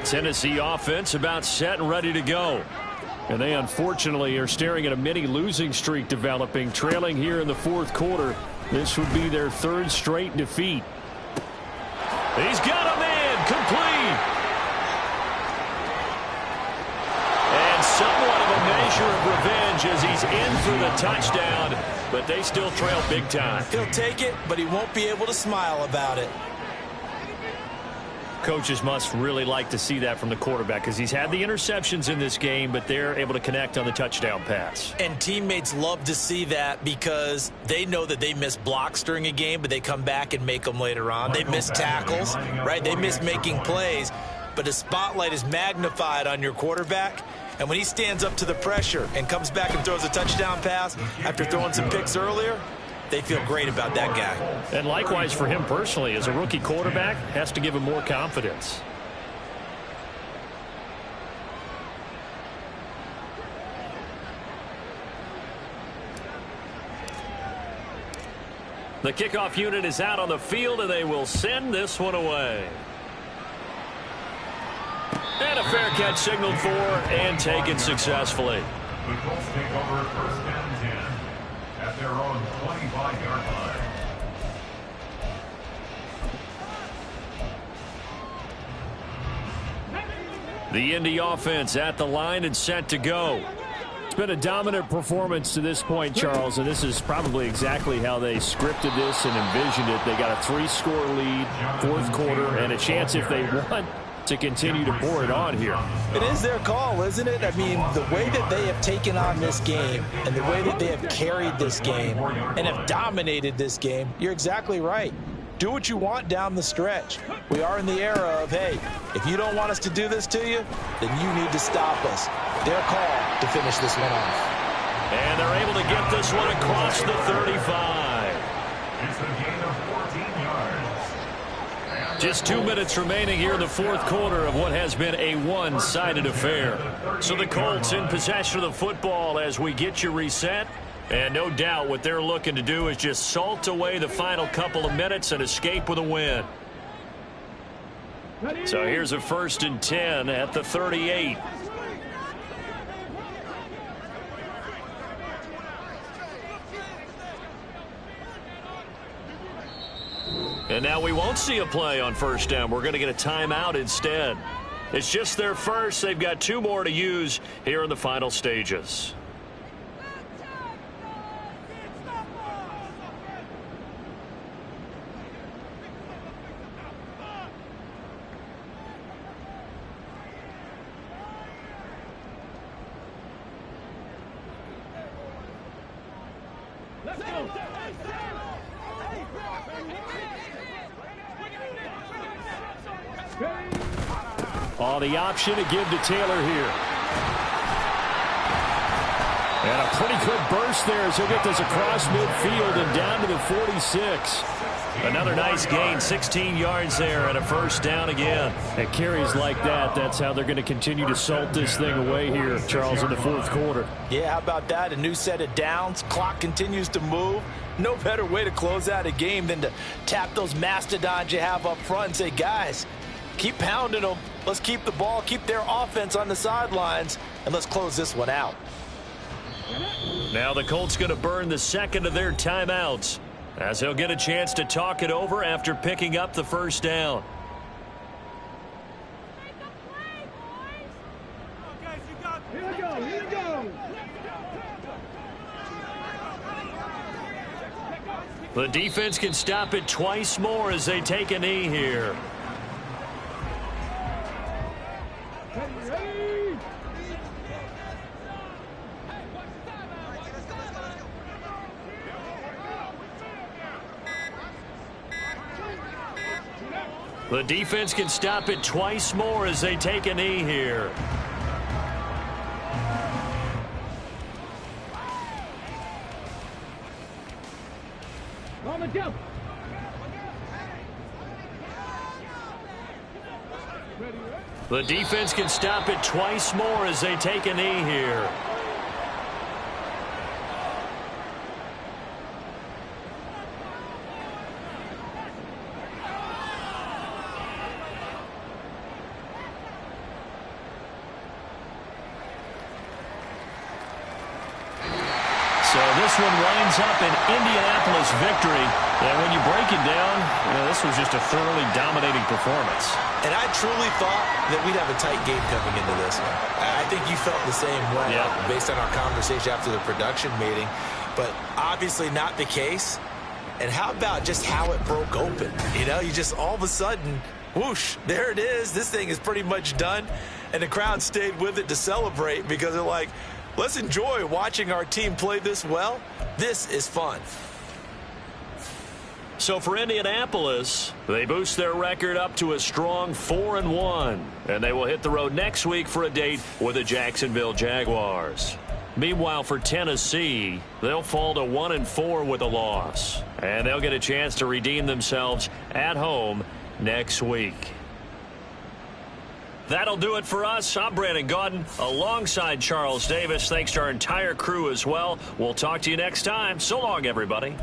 [SPEAKER 1] Tennessee offense about set and ready to go. And they unfortunately are staring at a mini losing streak developing, trailing here in the 4th quarter. This would be their 3rd straight defeat. He's got a man complete. And somewhat of a measure of revenge as he's in for the touchdown, but they still trail big time.
[SPEAKER 3] He'll take it, but he won't be able to smile about it.
[SPEAKER 1] Coaches must really like to see that from the quarterback because he's had the interceptions in this game, but they're able to connect on the touchdown pass.
[SPEAKER 3] And teammates love to see that because they know that they miss blocks during a game, but they come back and make them later on. They miss tackles, right? They miss making plays, but the spotlight is magnified on your quarterback. And when he stands up to the pressure and comes back and throws a touchdown pass after throwing some picks earlier, they feel great about that guy.
[SPEAKER 1] And likewise for him personally, as a rookie quarterback, has to give him more confidence. The kickoff unit is out on the field, and they will send this one away. And a fair catch signaled for and taken successfully.
[SPEAKER 5] The Colts take over 1st and 10 at their own 25-yard line.
[SPEAKER 1] The Indy offense at the line and set to go. It's been a dominant performance to this point, Charles, and this is probably exactly how they scripted this and envisioned it. They got a 3-score lead, 4th quarter, and a chance if they want to continue to pour it on here.
[SPEAKER 3] It is their call, isn't it? I mean, the way that they have taken on this game and the way that they have carried this game and have dominated this game, you're exactly right. Do what you want down the stretch. We are in the era of, hey, if you don't want us to do this to you, then you need to stop us. Their call to finish this one off.
[SPEAKER 1] And they're able to get this one across the 35.
[SPEAKER 5] It's a gain of 14 yards.
[SPEAKER 1] Just 2 minutes remaining here in the 4th quarter of what has been a one-sided affair. So the Colts in possession of the football as we get you reset. And no doubt what they're looking to do is just salt away the final couple of minutes and escape with a win. So here's a 1st and 10 at the 38. And now we won't see a play on first down. We're going to get a timeout instead. It's just their first. They've got 2 more to use here in the final stages.
[SPEAKER 4] Let's go.
[SPEAKER 2] Oh, the option to give to Taylor here. And a pretty good burst there as he'll get this across midfield and down to the 46.
[SPEAKER 1] Another nice gain, 16 yards there and a first down again.
[SPEAKER 2] At carries like that, that's how they're going to continue to salt this thing away here, Charles, in the fourth quarter.
[SPEAKER 3] Yeah, how about that? A new set of downs. Clock continues to move. No better way to close out a game than to tap those mastodons you have up front and say, guys, keep pounding them. Let's keep the ball, keep their offense on the sidelines, and let's close this one out.
[SPEAKER 1] Now the Colts going to burn the second of their timeouts as they'll get a chance to talk it over after picking up the first down.
[SPEAKER 4] Here we go, here we go.
[SPEAKER 1] The defense can stop it twice more as they take a knee here.
[SPEAKER 4] Ready?
[SPEAKER 1] The defense can stop it twice more as they take a knee here.
[SPEAKER 4] On the jump.
[SPEAKER 1] The defense can stop it twice more as they take a knee here. So this one winds up an Indianapolis victory. And when you break it down, this was just a thoroughly dominating performance.
[SPEAKER 3] And I truly thought that we'd have a tight game coming into this one. I think you felt the same way based on our conversation after the production meeting. But obviously not the case. And how about just how it broke open? You know, you just all of a sudden, whoosh, there it is. This thing is pretty much done. And the crowd stayed with it to celebrate because they're like, let's enjoy watching our team play this well. This is fun.
[SPEAKER 1] So for Indianapolis, they boost their record up to a strong 4-1. And they will hit the road next week for a date with the Jacksonville Jaguars. Meanwhile, for Tennessee, they'll fall to 1-4 with a loss. And they'll get a chance to redeem themselves at home next week. That'll do it for us. I'm Brandon Gaudin alongside Charles Davis. Thanks to our entire crew as well. We'll talk to you next time. So long, everybody.